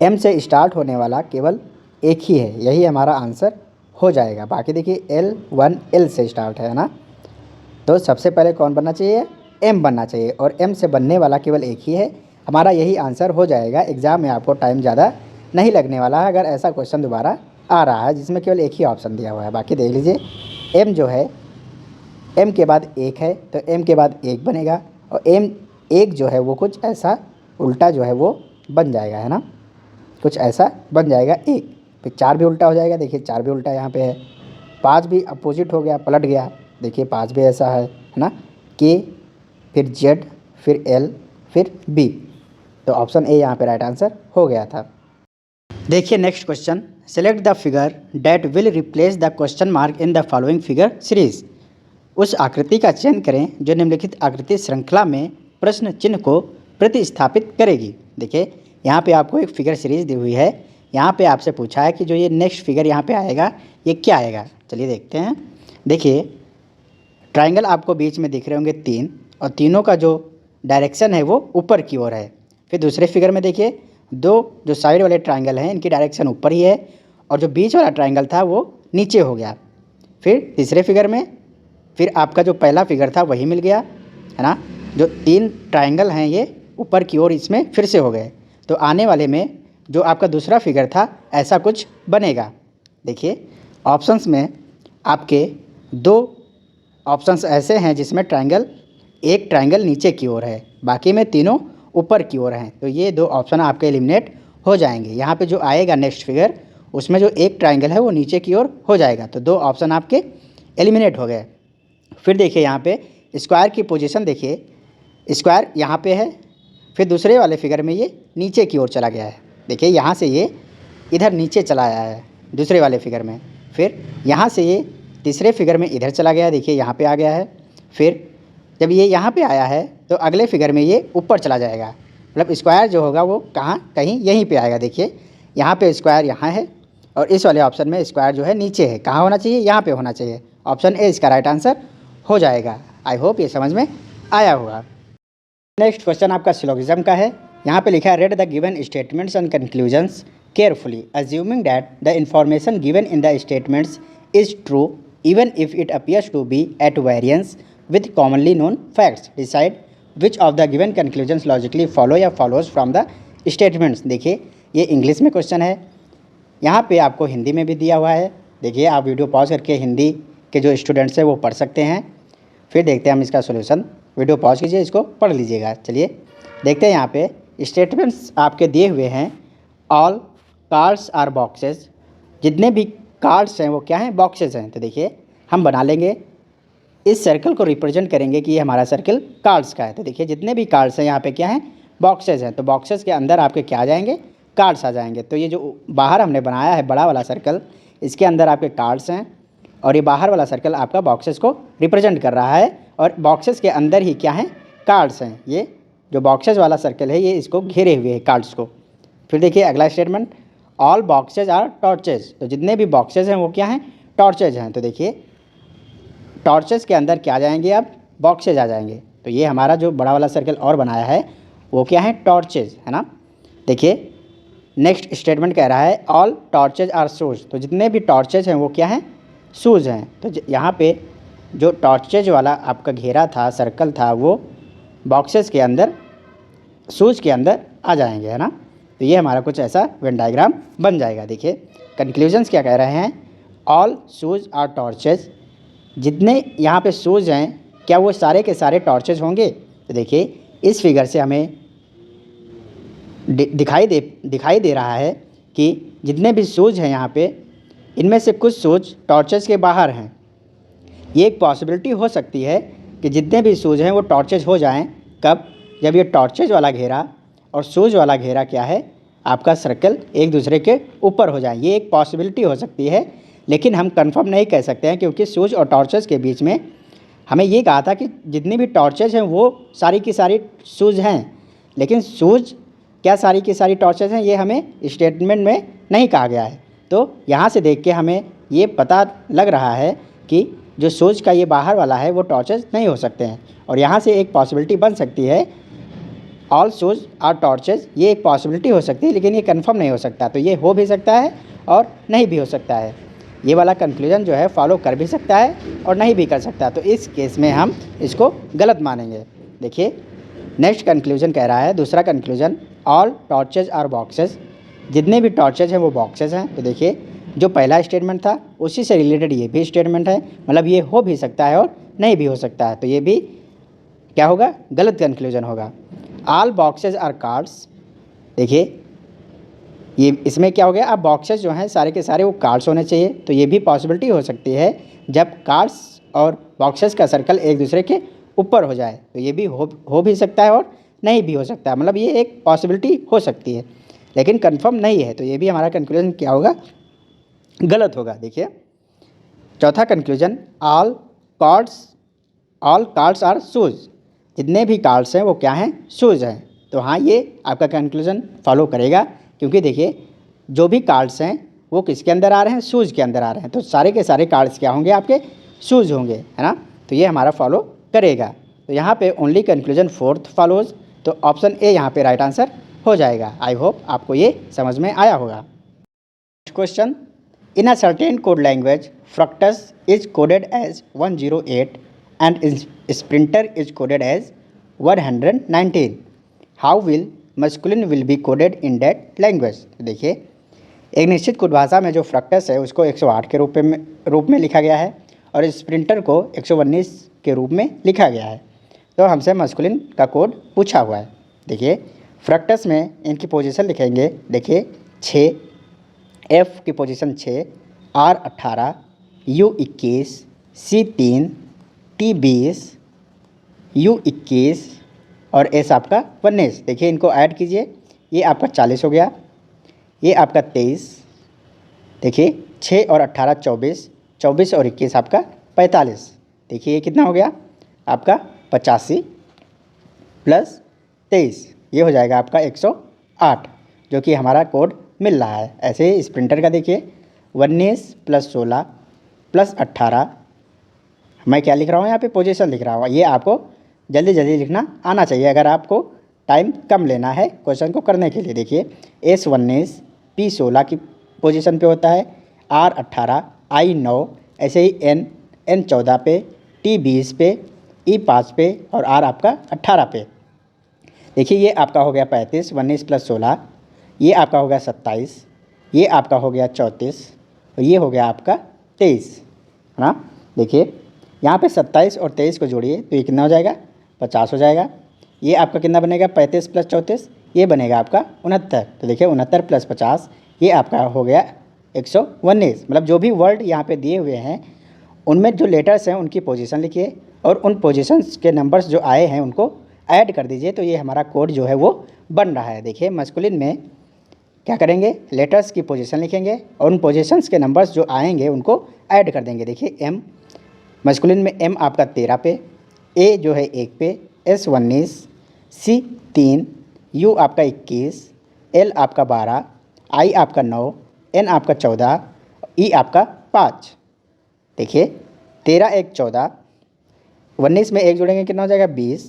एम से स्टार्ट होने वाला केवल एक ही है, यही हमारा आंसर हो जाएगा। बाकी देखिए L1 L से स्टार्ट है ना, तो सबसे पहले कौन बनना चाहिए, एम बनना चाहिए, और एम से बनने वाला केवल एक ही है, हमारा यही आंसर हो जाएगा। एग्ज़ाम में आपको टाइम ज़्यादा नहीं लगने वाला है अगर ऐसा क्वेश्चन दोबारा आ रहा है जिसमें केवल एक ही ऑप्शन दिया हुआ है। बाकी देख लीजिए एम जो है, एम के बाद 1 है तो एम के बाद 1 बनेगा, और एम 1 जो है वो कुछ ऐसा उल्टा जो है वो बन जाएगा, है ना, कुछ ऐसा बन जाएगा 1। फिर 4 भी उल्टा हो जाएगा, देखिए 4 भी उल्टा यहाँ पे है। 5 भी अपोजिट हो गया, पलट गया, देखिए 5 भी ऐसा है ना, के, फिर जेड, फिर एल, फिर बी, तो ऑप्शन ए यहाँ पे राइट आंसर हो गया था। देखिए next question, select the figure that will replace the question mark in the following figure series. उस आकृति का चयन करें जो निम्नलिखित आकृति श्रृंखला में प्रश्न चिन्ह को प्रतिस्थापित करेगी। देखिए यहाँ पे आपको एक फिगर सीरीज दी हुई है, यहाँ पे आपसे पूछा है कि जो ये नेक्स्ट फिगर यहाँ पे आएगा ये क्या आएगा। चलिए देखते हैं। देखिए ट्राइंगल आपको बीच में दिख रहे होंगे 3, और तीनों का जो डायरेक्शन है वो ऊपर की ओर है। फिर दूसरे फिगर में देखिए 2 जो साइड वाले ट्राइंगल हैं इनकी डायरेक्शन ऊपर ही है, और जो बीच वाला ट्राइंगल था वो नीचे हो गया। फिर तीसरे फिगर में फिर आपका जो पहला फिगर था वही मिल गया, है ना, जो 3 ट्राइंगल हैं ये ऊपर की ओर इसमें फिर से हो गए। तो आने वाले में जो आपका दूसरा फिगर था ऐसा कुछ बनेगा। देखिए ऑप्शंस में आपके 2 ऑप्शंस ऐसे हैं जिसमें एक ट्राइंगल नीचे की ओर है, बाकी में तीनों ऊपर की ओर हैं, तो ये 2 ऑप्शन आपके एलिमिनेट हो जाएंगे। यहाँ पे जो आएगा नेक्स्ट फिगर उसमें जो एक ट्राइंगल है वो नीचे की ओर हो जाएगा, तो 2 ऑप्शन आपके एलिमिनेट हो गए। फिर देखिए यहाँ पे स्क्वायर की पोजीशन देखिए, स्क्वायर यहाँ पे है, फिर दूसरे वाले फिगर में ये नीचे की ओर चला गया है। देखिए यहाँ से ये इधर नीचे चला आया है दूसरे वाले फिगर में, फिर यहाँ से ये तीसरे फिगर में इधर चला गया है, देखिए यहाँ पे आ गया है। फिर जब ये यहाँ पे आया है तो अगले फिगर में ये ऊपर चला जाएगा, मतलब स्क्वायर जो होगा वो कहाँ, कहीं यहीं पे आएगा। देखिए यहाँ पे स्क्वायर यहाँ है और इस वाले ऑप्शन में स्क्वायर जो है नीचे है। कहाँ होना चाहिए, यहाँ पे होना चाहिए। ऑप्शन ए इसका राइट आंसर हो जाएगा। आई होप ये समझ में आया होगा। नेक्स्ट क्वेश्चन आपका सिलोगिज्म का है। यहाँ पे लिखा है read the given statements and conclusions carefully assuming that the information given in the statements is true even if it appears to be at variance with commonly known facts. Decide which of the given conclusions logically follow या follows from the statements. देखिए ये English में question है, यहाँ पे आपको हिंदी में भी दिया हुआ है। देखिए आप वीडियो पॉज करके हिंदी के जो स्टूडेंट्स हैं वो पढ़ सकते हैं। फिर देखते हैं हम इसका सोल्यूशन। वीडियो पॉज कीजिए, इसको पढ़ लीजिएगा। चलिए देखते हैं। यहाँ पे स्टेटमेंट्स आपके दिए हुए हैं, ऑल कार्ड्स आर बॉक्सेस। जितने भी कार्ड्स हैं वो क्या हैं, बॉक्सेस हैं। तो देखिए हम बना लेंगे, इस सर्कल को रिप्रेजेंट करेंगे कि ये हमारा सर्कल कार्ड्स का है। तो देखिए जितने भी कार्ड्स हैं यहाँ पे क्या हैं, बॉक्सेस हैं। तो बॉक्सेस के अंदर आपके क्या आ जाएंगे, कार्ड्स आ जाएंगे। तो ये जो बाहर हमने बनाया है बड़ा वाला सर्कल, इसके अंदर आपके कार्ड्स हैं और ये बाहर वाला सर्कल आपका बॉक्सेस को रिप्रेजेंट कर रहा है और बॉक्सेस के अंदर ही क्या हैं, कार्ड्स हैं। ये जो बॉक्सेस वाला सर्कल है ये इसको घेरे हुए है कार्ड्स को। फिर देखिए अगला statement, all boxes are torches. तो जितने भी बॉक्सेज हैं वो क्या हैं, टॉर्चेज हैं। तो देखिए टॉर्चेस के अंदर क्या आ जाएंगे, अब बॉक्सेज आ जाएंगे। तो ये हमारा जो बड़ा वाला सर्कल और बनाया है वो क्या है, टॉर्चेज है ना। देखिए नेक्स्ट स्टेटमेंट कह रहा है ऑल टॉर्चेज आर शूज़। तो जितने भी टॉर्चेज हैं वो क्या हैं, शूज़ हैं। तो यहाँ पे जो टॉर्चेज वाला आपका घेरा था, सर्कल था, वो बॉक्सेस के अंदर, शूज़ के अंदर आ जाएंगे, है ना। तो ये हमारा कुछ ऐसा वेन डायग्राम बन जाएगा। देखिए कंक्लूजन्स क्या कह रहे हैं, ऑल शूज़ आर टॉर्चेज। जितने यहाँ पे शूज़ हैं क्या वो सारे के सारे टॉर्चेज होंगे। तो देखिए इस फिगर से हमें दिखाई दे रहा है कि जितने भी शूज़ हैं यहाँ पे, इनमें से कुछ शूज़ टॉर्चेज के बाहर हैं। ये एक पॉसिबिलिटी हो सकती है कि जितने भी शूज़ हैं वो टॉर्चेज हो जाएं। कब, जब ये टॉर्चेज वाला घेरा और शूज़ वाला घेरा क्या है, आपका सर्कल एक दूसरे के ऊपर हो जाए। ये एक पॉसिबिलिटी हो सकती है, लेकिन हम कंफर्म नहीं कह सकते हैं क्योंकि शूज़ और टॉर्चेज के बीच में हमें ये कहा था कि जितनी भी टॉर्चेज हैं वो सारी की सारी शूज़ हैं, लेकिन शूज़ क्या सारी की सारी टॉर्चेज हैं ये हमें स्टेटमेंट में नहीं कहा गया है। तो यहाँ से देख के हमें ये पता लग रहा है कि जो शूज़ का ये बाहर वाला है वो टॉर्चेज नहीं हो सकते हैं। और यहाँ से एक पॉसिबिलिटी बन सकती है, ऑल शूज़ आर टॉर्चेज। ये एक पॉसिबिलिटी हो सकती है लेकिन ये कंफर्म नहीं हो सकता। तो ये हो भी सकता है और नहीं भी हो सकता है। ये वाला कंक्लूजन जो है फॉलो कर भी सकता है और नहीं भी कर सकता। तो इस केस में हम इसको गलत मानेंगे। देखिए नेक्स्ट कंक्लूजन कह रहा है, दूसरा conclusion, all torches are boxes. जितने भी टॉर्चेज हैं वो बॉक्सेस हैं। तो देखिए जो पहला स्टेटमेंट था उसी से रिलेटेड ये भी स्टेटमेंट है, मतलब ये हो भी सकता है और नहीं भी हो सकता है। तो ये भी क्या होगा, गलत कंक्लूजन होगा। All boxes are cards. देखिए ये इसमें क्या हो गया, अब बॉक्सेस जो हैं सारे के सारे वो कार्ड्स होने चाहिए। तो ये भी पॉसिबिलिटी हो सकती है जब कार्ड्स और बॉक्सेस का सर्कल एक दूसरे के ऊपर हो जाए। तो ये भी हो भी सकता है और नहीं भी हो सकता है, मतलब ये एक पॉसिबिलिटी हो सकती है लेकिन कंफर्म नहीं है। तो ये भी हमारा कंक्लूजन क्या होगा, गलत होगा। देखिए चौथा conclusion, all cards are shoes. जितने भी कार्ड्स हैं वो क्या हैं, शूज़ हैं। तो हाँ ये आपका कंक्लूजन फॉलो करेगा क्योंकि देखिए जो भी कार्ड्स हैं वो किसके अंदर आ रहे हैं, शूज़ के अंदर आ रहे हैं। तो सारे के सारे कार्ड्स क्या होंगे, आपके शूज़ होंगे, है ना। तो ये हमारा फॉलो करेगा। तो यहाँ पे ओनली कंक्लूजन फोर्थ फॉलोज। तो ऑप्शन ए यहाँ पे राइट आंसर हो जाएगा। आई होप आपको ये समझ में आया होगा। Question, in a certain code language fructus is coded as 108 and sprinter is coded as 119। How will masculine will be coded in that language. देखिए एक निश्चित कोड भाषा में जो फ्रक्टस है उसको 108 के रूप में लिखा गया है और स्प्रिंटर को 119 के रूप में लिखा गया है। तो हमसे मस्कुलिन का कोड पूछा हुआ है। देखिए फ्रक्टस में इनकी पोजीशन लिखेंगे। देखिए 6, एफ की position 6, R 18, U 21, C 3, T 20, U 21, और एस आपका 19। देखिए इनको ऐड कीजिए, ये आपका 40 हो गया, ये आपका 23, देखिए 6 और 18 24, 24 और 21 आपका 45। देखिए ये कितना हो गया आपका 85 प्लस 23, ये हो जाएगा आपका 108, जो कि हमारा कोड मिल रहा है। ऐसे ही स्प्रिंटर का देखिए 19 प्लस 16 प्लस 18, मैं क्या लिख रहा हूँ यहाँ पे पोजीशन लिख रहा हूँ। ये आपको जल्दी जल्दी लिखना आना चाहिए अगर आपको टाइम कम लेना है क्वेश्चन को करने के लिए। देखिए S19 P16 की पोजीशन पे होता है, R18 I9, ऐसे ही N14 पे, T20 पे, E5 पे और R आपका 18 पे। देखिए ये आपका हो गया 35, 19 प्लस 16, ये आपका हो गया 27, ये आपका हो गया 34 और ये हो गया आपका 23, है ना। देखिए यहाँ पे 27 और 23 को जोड़िए तो ये कितना हो जाएगा 50 हो जाएगा। ये आपका कितना बनेगा 35 प्लस 34, ये बनेगा आपका 69। तो देखिए 69 प्लस 50, ये आपका हो गया 119। मतलब जो भी वर्ड यहाँ पे दिए हुए हैं उनमें जो लेटर्स हैं उनकी पोजीशन लिखिए और उन पोजीशंस के नंबर्स जो आए हैं उनको ऐड कर दीजिए, तो ये हमारा कोड जो है वो बन रहा है। देखिए मस्कुलिन में क्या करेंगे, लेटर्स की पोजीशन लिखेंगे और उन पोजीशंस के नंबर्स जो आएंगे उनको ऐड कर देंगे। देखिए एम मस्कुलिन में एम आपका 13 पे, ए जो है 1 पे, एस 19, सी 3, यू आपका 21, एल आपका 12, आई आपका 9, एन आपका 14, ई आपका 5। देखिए 13 1 14, 19 में 1 जोड़ेंगे कितना हो जाएगा 20,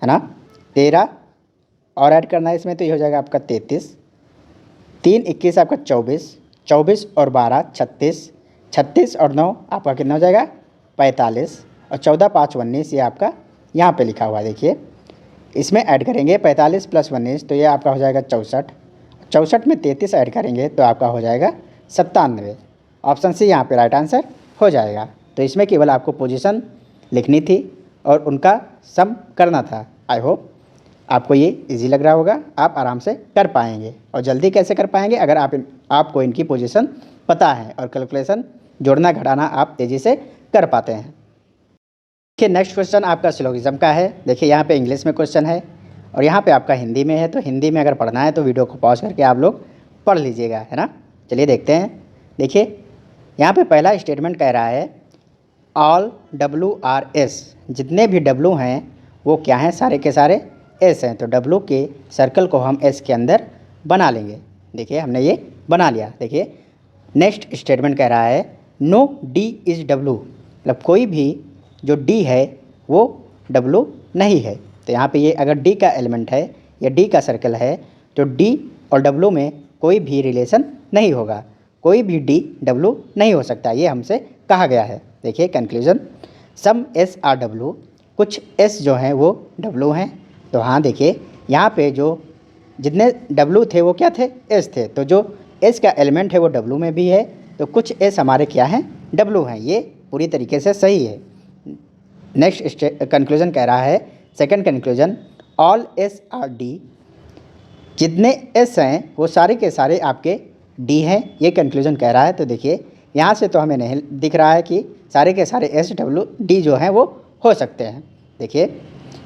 है ना। 13 और ऐड करना है इसमें तो ये हो जाएगा आपका 33, 3 21 आपका 24, 24 और 12 36, 36 और 9 आपका कितना हो जाएगा 45 और 14 5 19, ये आपका यहाँ पे लिखा हुआ है। देखिए इसमें ऐड करेंगे 45 प्लस 19 तो ये आपका हो जाएगा 64, 64 में 33 ऐड करेंगे तो आपका हो जाएगा 97। ऑप्शन सी यहाँ पे राइट आंसर हो जाएगा। तो इसमें केवल आपको पोजीशन लिखनी थी और उनका सम करना था। आई होप आपको ये इजी लग रहा होगा, आप आराम से कर पाएंगे। और जल्दी कैसे कर पाएंगे, अगर आपको इनकी पोजीशन पता है और कैलकुलेशन जोड़ना घटाना आप तेज़ी से कर पाते हैं। देखिए नेक्स्ट क्वेश्चन आपका सिलोगिज्म का है। देखिए यहाँ पे इंग्लिश में क्वेश्चन है और यहाँ पे आपका हिंदी में है, तो हिंदी में अगर पढ़ना है तो वीडियो को पॉज करके आप लोग पढ़ लीजिएगा, है ना। चलिए देखते हैं। देखिए यहाँ पे पहला स्टेटमेंट कह रहा है ऑल WRS, जितने भी W हैं वो क्या हैं, सारे के सारे S हैं। तो W के सर्कल को हम S के अंदर बना लेंगे। देखिए हमने ये बना लिया। देखिए नेक्स्ट स्टेटमेंट कह रहा है नो D इज़ W, मतलब कोई भी जो D है वो W नहीं है। तो यहाँ पे ये अगर D का एलिमेंट है या D का सर्कल है तो D और W में कोई भी रिलेशन नहीं होगा, कोई भी D W नहीं हो सकता, ये हमसे कहा गया है। देखिए conclusion some S are W, कुछ S जो हैं वो W हैं। तो हाँ देखिए यहाँ पे जो जितने W थे वो क्या थे, S थे। तो जो S का एलिमेंट है वो W में भी है, तो कुछ S हमारे क्या हैं, W हैं। ये पूरी तरीके से सही है। नेक्स्ट कंक्लूजन कह रहा है second conclusion all S are D, जितने S हैं वो सारे के सारे आपके D हैं, ये कंक्लूजन कह रहा है। तो देखिए यहाँ से तो हमें नहीं दिख रहा है कि सारे के सारे S W D जो हैं वो हो सकते हैं। देखिए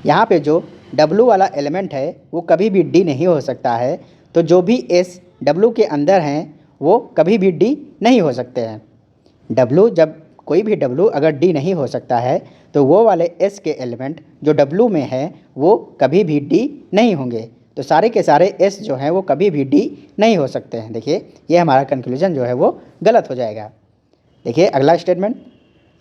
यहाँ पे जो W वाला एलिमेंट है वो कभी भी D नहीं हो सकता है, तो जो भी S W के अंदर हैं वो कभी भी D नहीं हो सकते हैं। W जब कोई भी W अगर D नहीं हो सकता है तो वो वाले S के एलिमेंट जो W में है वो कभी भी D नहीं होंगे। तो सारे के सारे S जो हैं वो कभी भी D नहीं हो सकते हैं। देखिए ये हमारा कंक्लूजन जो है वो गलत हो जाएगा। देखिए अगला स्टेटमेंट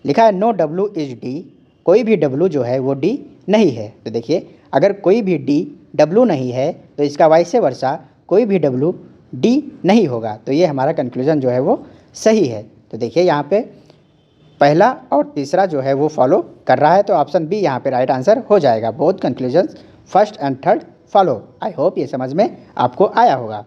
लिखा है नो W इज़ D, कोई भी W जो है वो D नहीं है। तो देखिए अगर कोई भी D W नहीं है तो इसका वाइसे वर्सा कोई भी W D नहीं होगा। तो ये हमारा कंक्लूजन जो है वो सही है। तो देखिए यहाँ पे पहला और तीसरा जो है वो फॉलो कर रहा है, तो ऑप्शन बी यहाँ पे राइट आंसर हो जाएगा। Both conclusion first and third follow. I hope ये समझ में आपको आया होगा।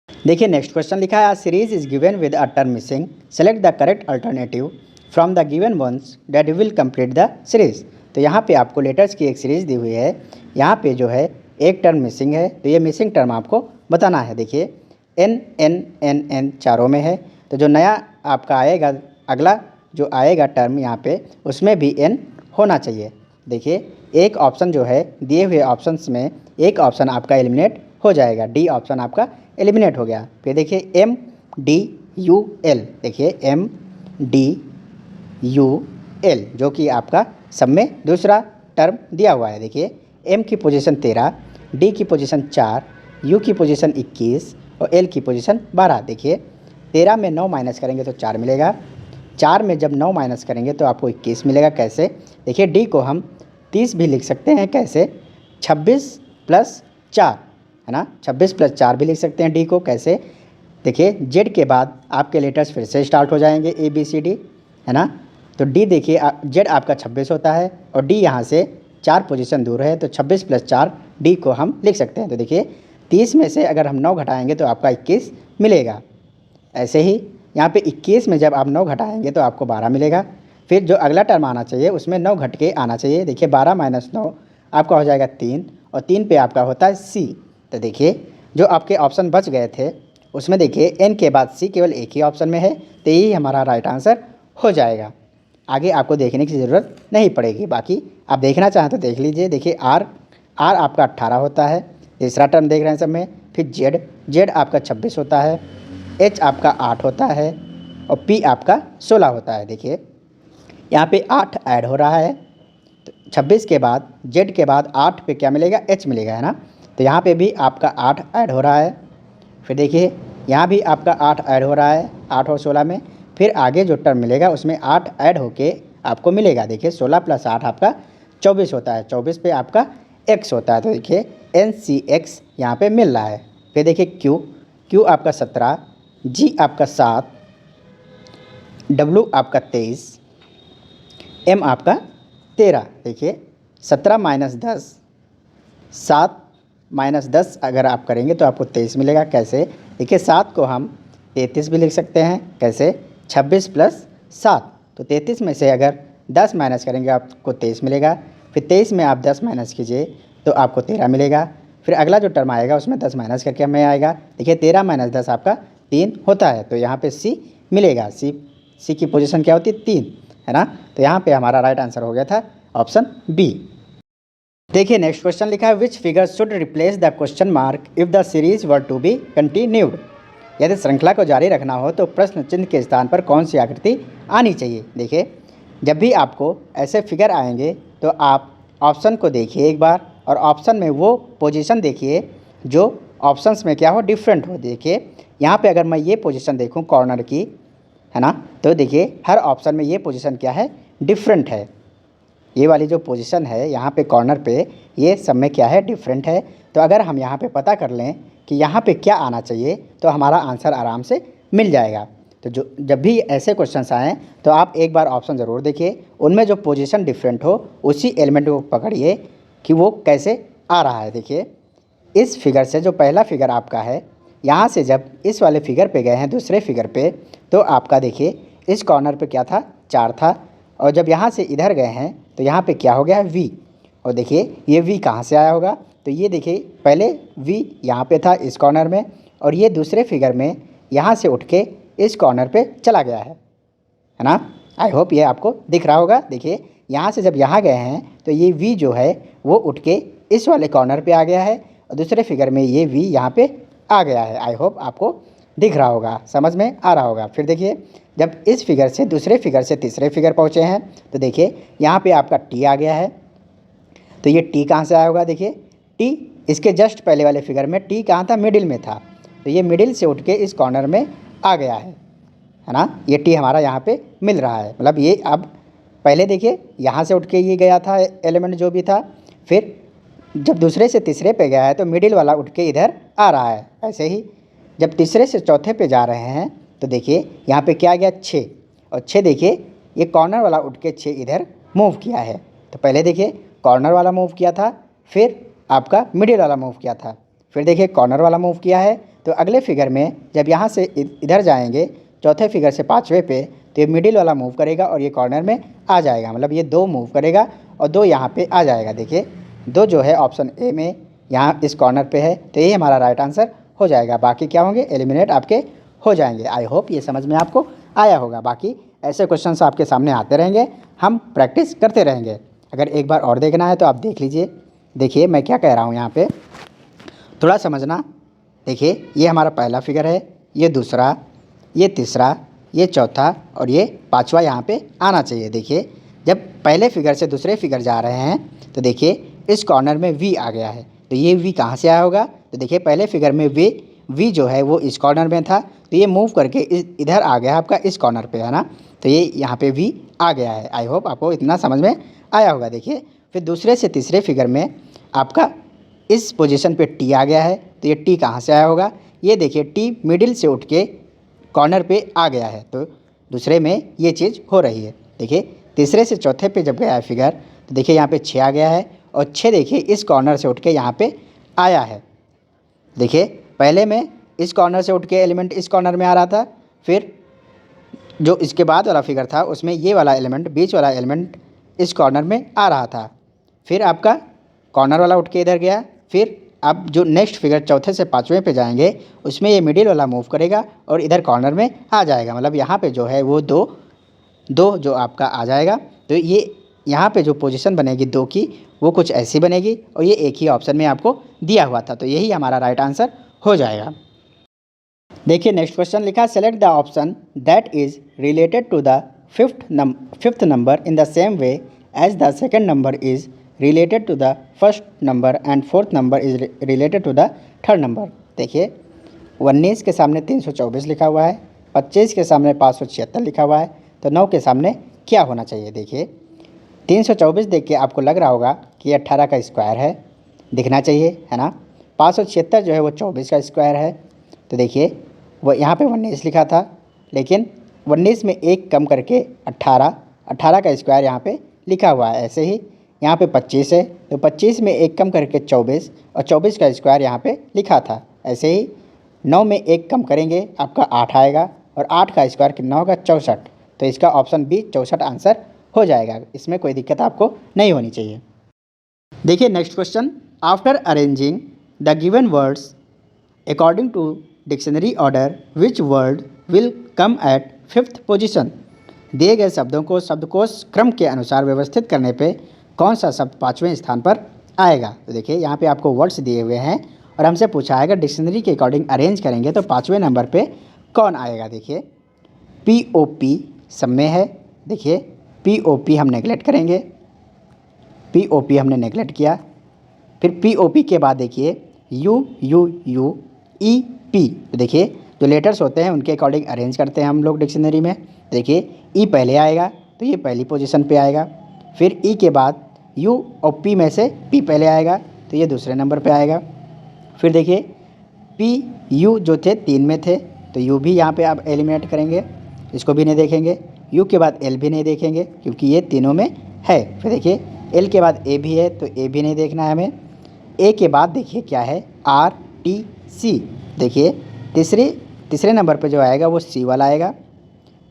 देखिए नेक्स्ट क्वेश्चन लिखा है series is given with a term missing, select the correct alternative from the given ones that will complete the series. तो यहाँ पे आपको लेटर्स की एक सीरीज दी हुई है, यहाँ पे जो है एक टर्म मिसिंग है, तो ये मिसिंग टर्म आपको बताना है। देखिए N N N N चारों में है, तो जो नया आपका आएगा अगला जो आएगा टर्म यहाँ पे उसमें भी N होना चाहिए। देखिए एक ऑप्शन जो है दिए हुए ऑप्शंस में एक ऑप्शन आपका एलिमिनेट हो जाएगा, डी ऑप्शन आपका एलिमिनेट हो गया। फिर देखिए एम डी यू एल, देखिए एम डी यू एल जो कि आपका सब में दूसरा टर्म दिया हुआ है। देखिए एम की पोजीशन 13, डी की पोजीशन 4, यू की पोजीशन 21 और एल की पोजीशन 12। देखिए 13 में 9 माइनस करेंगे तो 4 मिलेगा, 4 में जब 9 माइनस करेंगे तो आपको 21 मिलेगा। कैसे? देखिए डी को हम 30 भी लिख सकते हैं। कैसे? 26 प्लस 4 है ना, 26 प्लस 4 भी लिख सकते हैं डी को। कैसे? देखिए जेड के बाद आपके लेटर्स फिर से स्टार्ट हो जाएंगे ए बी सी डी, है ना। तो डी देखिए जेड आपका 26 होता है और डी यहाँ से 4 पोजीशन दूर है, तो 26 प्लस 4 डी को हम लिख सकते हैं। तो देखिए 30 में से अगर हम 9 घटाएंगे तो आपका 21 मिलेगा। ऐसे ही यहाँ पे 21 में जब आप 9 घटाएंगे तो आपको 12 मिलेगा। फिर जो अगला टर्म आना चाहिए उसमें 9 घट के आना चाहिए। देखिए 12 माइनस 9 आपका हो जाएगा 3 और 3 पे आपका होता है सी। तो देखिए जो आपके ऑप्शन बच गए थे उसमें देखिए एन के बाद सी केवल एक ही ऑप्शन में है, तो यही हमारा राइट आंसर हो जाएगा। आगे आपको देखने की ज़रूरत नहीं पड़ेगी, बाकी आप देखना चाहें तो देख लीजिए। देखिए आर आपका 18 होता है, तीसरा टर्म देख रहे हैं सब में। फिर जेड आपका 26 होता है, एच आपका 8 होता है और पी आपका 16 होता है। देखिए यहाँ पे 8 ऐड हो रहा है, तो 26 के बाद जेड के बाद 8 पे क्या मिलेगा? एच मिलेगा, है ना। तो यहाँ पे भी आपका 8 ऐड हो रहा है। फिर देखिए यहाँ भी आपका 8 ऐड हो रहा है, 8 और 16 में। फिर आगे जो टर्म मिलेगा उसमें 8 ऐड होके आपको मिलेगा। देखिए 16 प्लस 8 आपका 24 होता है, 24 पे आपका x होता है। तो देखिए NCX यहाँ पे मिल रहा है। फिर देखिए Q आपका 17, G आपका 7, W आपका 23, M आपका 13। देखिए 17 माइनस 10, 7 माइनस 10 अगर आप करेंगे तो आपको 23 मिलेगा। कैसे? देखिए 7 को हम 33 भी लिख सकते हैं। कैसे? 26 प्लस 7, तो 33 में से अगर 10 माइनस करेंगे आपको 23 मिलेगा। फिर 23 में आप 10 माइनस कीजिए तो आपको 13 मिलेगा। फिर अगला जो टर्म आएगा उसमें 10 माइनस करके हमें आएगा। देखिए 13 माइनस 10 आपका 3 होता है, तो यहाँ पे सी मिलेगा। सी की पोजीशन क्या होती है? 3, है ना। तो यहाँ पे हमारा राइट आंसर हो गया था ऑप्शन बी। देखिए नेक्स्ट क्वेश्चन लिखा है which figure should replace the question mark if the series were to be continued. यदि श्रृंखला को जारी रखना हो तो प्रश्न चिन्ह के स्थान पर कौन सी आकृति आनी चाहिए। देखिए जब भी आपको ऐसे फिगर आएंगे तो आप ऑप्शन को देखिए एक बार, और ऑप्शन में वो पोजीशन देखिए जो ऑप्शंस में क्या हो, डिफरेंट हो। देखिए यहाँ पे अगर मैं ये पोजीशन देखूँ कॉर्नर की, है ना, तो देखिए हर ऑप्शन में ये पोजीशन क्या है? डिफरेंट है। ये वाली जो पोजीशन है यहाँ पे कॉर्नर पे, ये सब में क्या है? डिफरेंट है। तो अगर हम यहाँ पे पता कर लें कि यहाँ पे क्या आना चाहिए तो हमारा आंसर आराम से मिल जाएगा। तो जब भी ऐसे क्वेश्चंस आएँ तो आप एक बार ऑप्शन ज़रूर देखिए, उनमें जो पोजीशन डिफरेंट हो उसी एलिमेंट को पकड़िए कि वो कैसे आ रहा है। देखिए इस फिगर से जो पहला फिगर आपका है, यहाँ से जब इस वाले फिगर पे गए हैं दूसरे फिगर पे, तो आपका देखिए इस कॉर्नर पे क्या था? 4 था, और जब यहाँ से इधर गए हैं तो यहाँ पे क्या हो गया है? V। और देखिए ये V कहाँ से आया होगा? तो ये देखिए पहले V यहाँ पे था इस कॉर्नर में, और ये दूसरे फिगर में यहाँ से उठ के इस कॉर्नर पे चला गया है ना। आई होप ये आपको दिख रहा होगा। देखिए यहाँ से जब यहाँ गए हैं तो ये V जो है वो उठ के इस वाले कॉर्नर पे आ गया है, और दूसरे फिगर में ये V यहाँ पे आ गया है। आई होप आपको दिख रहा होगा, समझ में आ रहा होगा। फिर देखिए जब इस फिगर से दूसरे फिगर से तीसरे फिगर पहुँचे हैं तो देखिए यहाँ पे आपका T आ गया है। तो ये T कहाँ से आया होगा? देखिए T इसके जस्ट पहले वाले फिगर में T कहाँ था? मिडिल में था, तो ये मिडिल से उठ के इस कॉर्नर में आ गया है ना। ये T हमारा यहाँ पे मिल रहा है, मतलब ये अब पहले देखिए यहाँ से उठ के ये गया था एलिमेंट जो भी था, फिर जब दूसरे से तीसरे पे गया है तो मिडिल वाला उठ के इधर आ रहा है। ऐसे ही जब तीसरे से चौथे पे जा रहे हैं तो देखिए यहाँ पे क्या आ गया? 6, और 6 देखिए ये कॉर्नर वाला उठ के 6 इधर मूव किया है। तो पहले देखिए कॉर्नर वाला मूव किया था, फिर आपका मिडिल वाला मूव किया था, फिर देखिए कॉर्नर वाला मूव किया है। तो अगले फिगर में जब यहाँ से इधर जाएंगे चौथे फिगर से पाँचवें पे, तो ये मिडिल वाला मूव करेगा और ये कॉर्नर में आ जाएगा, मतलब ये 2 मूव करेगा और 2 यहाँ पे आ जाएगा। देखिए 2 जो है ऑप्शन ए में यहाँ इस कॉर्नर पे है, तो ये हमारा राइट आंसर हो जाएगा। बाकी क्या होंगे? एलिमिनेट आपके हो जाएंगे। आई होप ये समझ में आपको आया होगा। बाकी ऐसे क्वेश्चंस आपके सामने आते रहेंगे, हम प्रैक्टिस करते रहेंगे। अगर एक बार और देखना है तो आप देख लीजिए। देखिए मैं क्या कह रहा हूँ यहाँ पे, थोड़ा समझना। देखिए ये हमारा पहला फिगर है, ये दूसरा, ये तीसरा, ये चौथा और ये पांचवा यहाँ पे आना चाहिए। देखिए जब पहले फिगर से दूसरे फिगर जा रहे हैं तो देखिए इस कॉर्नर में वी आ गया है, तो ये वी कहाँ से आया होगा? तो देखिए पहले फिगर में वी जो है वो इस कॉर्नर में था, तो ये मूव करके इधर आ गया आपका इस कॉर्नर पे, है ना। तो ये यहाँ पे वी आ गया है। आई होप आपको इतना समझ में आया होगा। देखिए फिर दूसरे से तीसरे फिगर में आपका इस पोजीशन पे टी आ गया है, तो ये टी कहाँ से आया होगा? ये देखिए टी मिडिल से उठ के कॉर्नर पे आ गया है, तो दूसरे में ये चीज़ हो रही है। देखिए तीसरे से चौथे पे जब गया है फिगर, तो देखिए यहाँ पे 6 आ गया है और 6 देखिए इस कॉर्नर से उठ के यहाँ पे आया है। देखिए पहले में इस कॉर्नर से उठ के एलिमेंट इस कॉर्नर में आ रहा था, फिर जो इसके बाद वाला फिगर था उसमें ये वाला एलिमेंट, बीच वाला एलिमेंट इस कॉर्नर में आ रहा था, फिर आपका कॉर्नर वाला उठ के इधर गया, फिर आप जो नेक्स्ट फिगर चौथे से पाँचवें पे जाएंगे उसमें ये मिडिल वाला मूव करेगा और इधर कॉर्नर में आ जाएगा। मतलब यहाँ पे जो है वो दो जो आपका आ जाएगा। तो ये यहाँ पे जो पोजीशन बनेगी दो की वो कुछ ऐसी बनेगी और ये एक ही ऑप्शन में आपको दिया हुआ था, तो यही हमारा राइट आंसर हो जाएगा। देखिए नेक्स्ट क्वेश्चन लिखा, select the option that is related to the fifth number in the same way as the second number is related to the first number and fourth number is related to the third number. देखिए 19 के सामने 324 लिखा हुआ है, 25 के सामने 576 लिखा हुआ है, तो 9 के सामने क्या होना चाहिए? देखिए 324 देख के आपको लग रहा होगा कि 18 का स्क्वायर है, दिखना चाहिए, है ना। 576 जो है वो 24 का स्क्वायर है, तो देखिए वो यहाँ पे 19 लिखा था, लेकिन 19 में एक कम करके 18 का स्क्वायर यहाँ पे लिखा हुआ है। ऐसे ही यहाँ पे 25 है, तो 25 में एक कम करके 24 और 24 का स्क्वायर यहाँ पे लिखा था। ऐसे ही 9 में एक कम करेंगे आपका 8 आएगा और 8 का स्क्वायर कितना होगा? 64। तो इसका ऑप्शन बी 64 आंसर हो जाएगा। इसमें कोई दिक्कत आपको नहीं होनी चाहिए। देखिए next question, after arranging the given words according to dictionary order which word will come at fifth position. दिए गए शब्दों को शब्दकोश क्रम के अनुसार व्यवस्थित करने पे कौन सा शब्द पाँचवें स्थान पर आएगा? तो देखिए यहाँ पे आपको वर्ड्स दिए हुए हैं और हमसे पूछा है अगर डिक्शनरी के अकॉर्डिंग अरेंज करेंगे तो पाँचवें नंबर पे कौन आएगा? देखिए POP सब में है। देखिए POP हम नेगलेक्ट करेंगे, POP हमने नेगलेक्ट किया। फिर POP के बाद देखिए UUUEP, तो देखिए जो लेटर्स होते हैं उनके अकॉर्डिंग अरेंज करते हैं हम लोग डिक्शनरी में। देखिए E पहले आएगा तो ये पहली पोजीशन पे आएगा, फिर E के बाद U और P में से P पहले आएगा तो ये दूसरे नंबर पे आएगा। फिर देखिए PU जो थे 3 में थे तो U भी यहाँ पे आप एलिमिनेट करेंगे, इसको भी नहीं देखेंगे। U के बाद L भी नहीं देखेंगे क्योंकि ये तीनों में है। फिर देखिए L के बाद A भी है तो A भी नहीं देखना है हमें। A के बाद देखिए क्या है? RTC। देखिए तीसरे नंबर पे जो आएगा वो C वाला आएगा,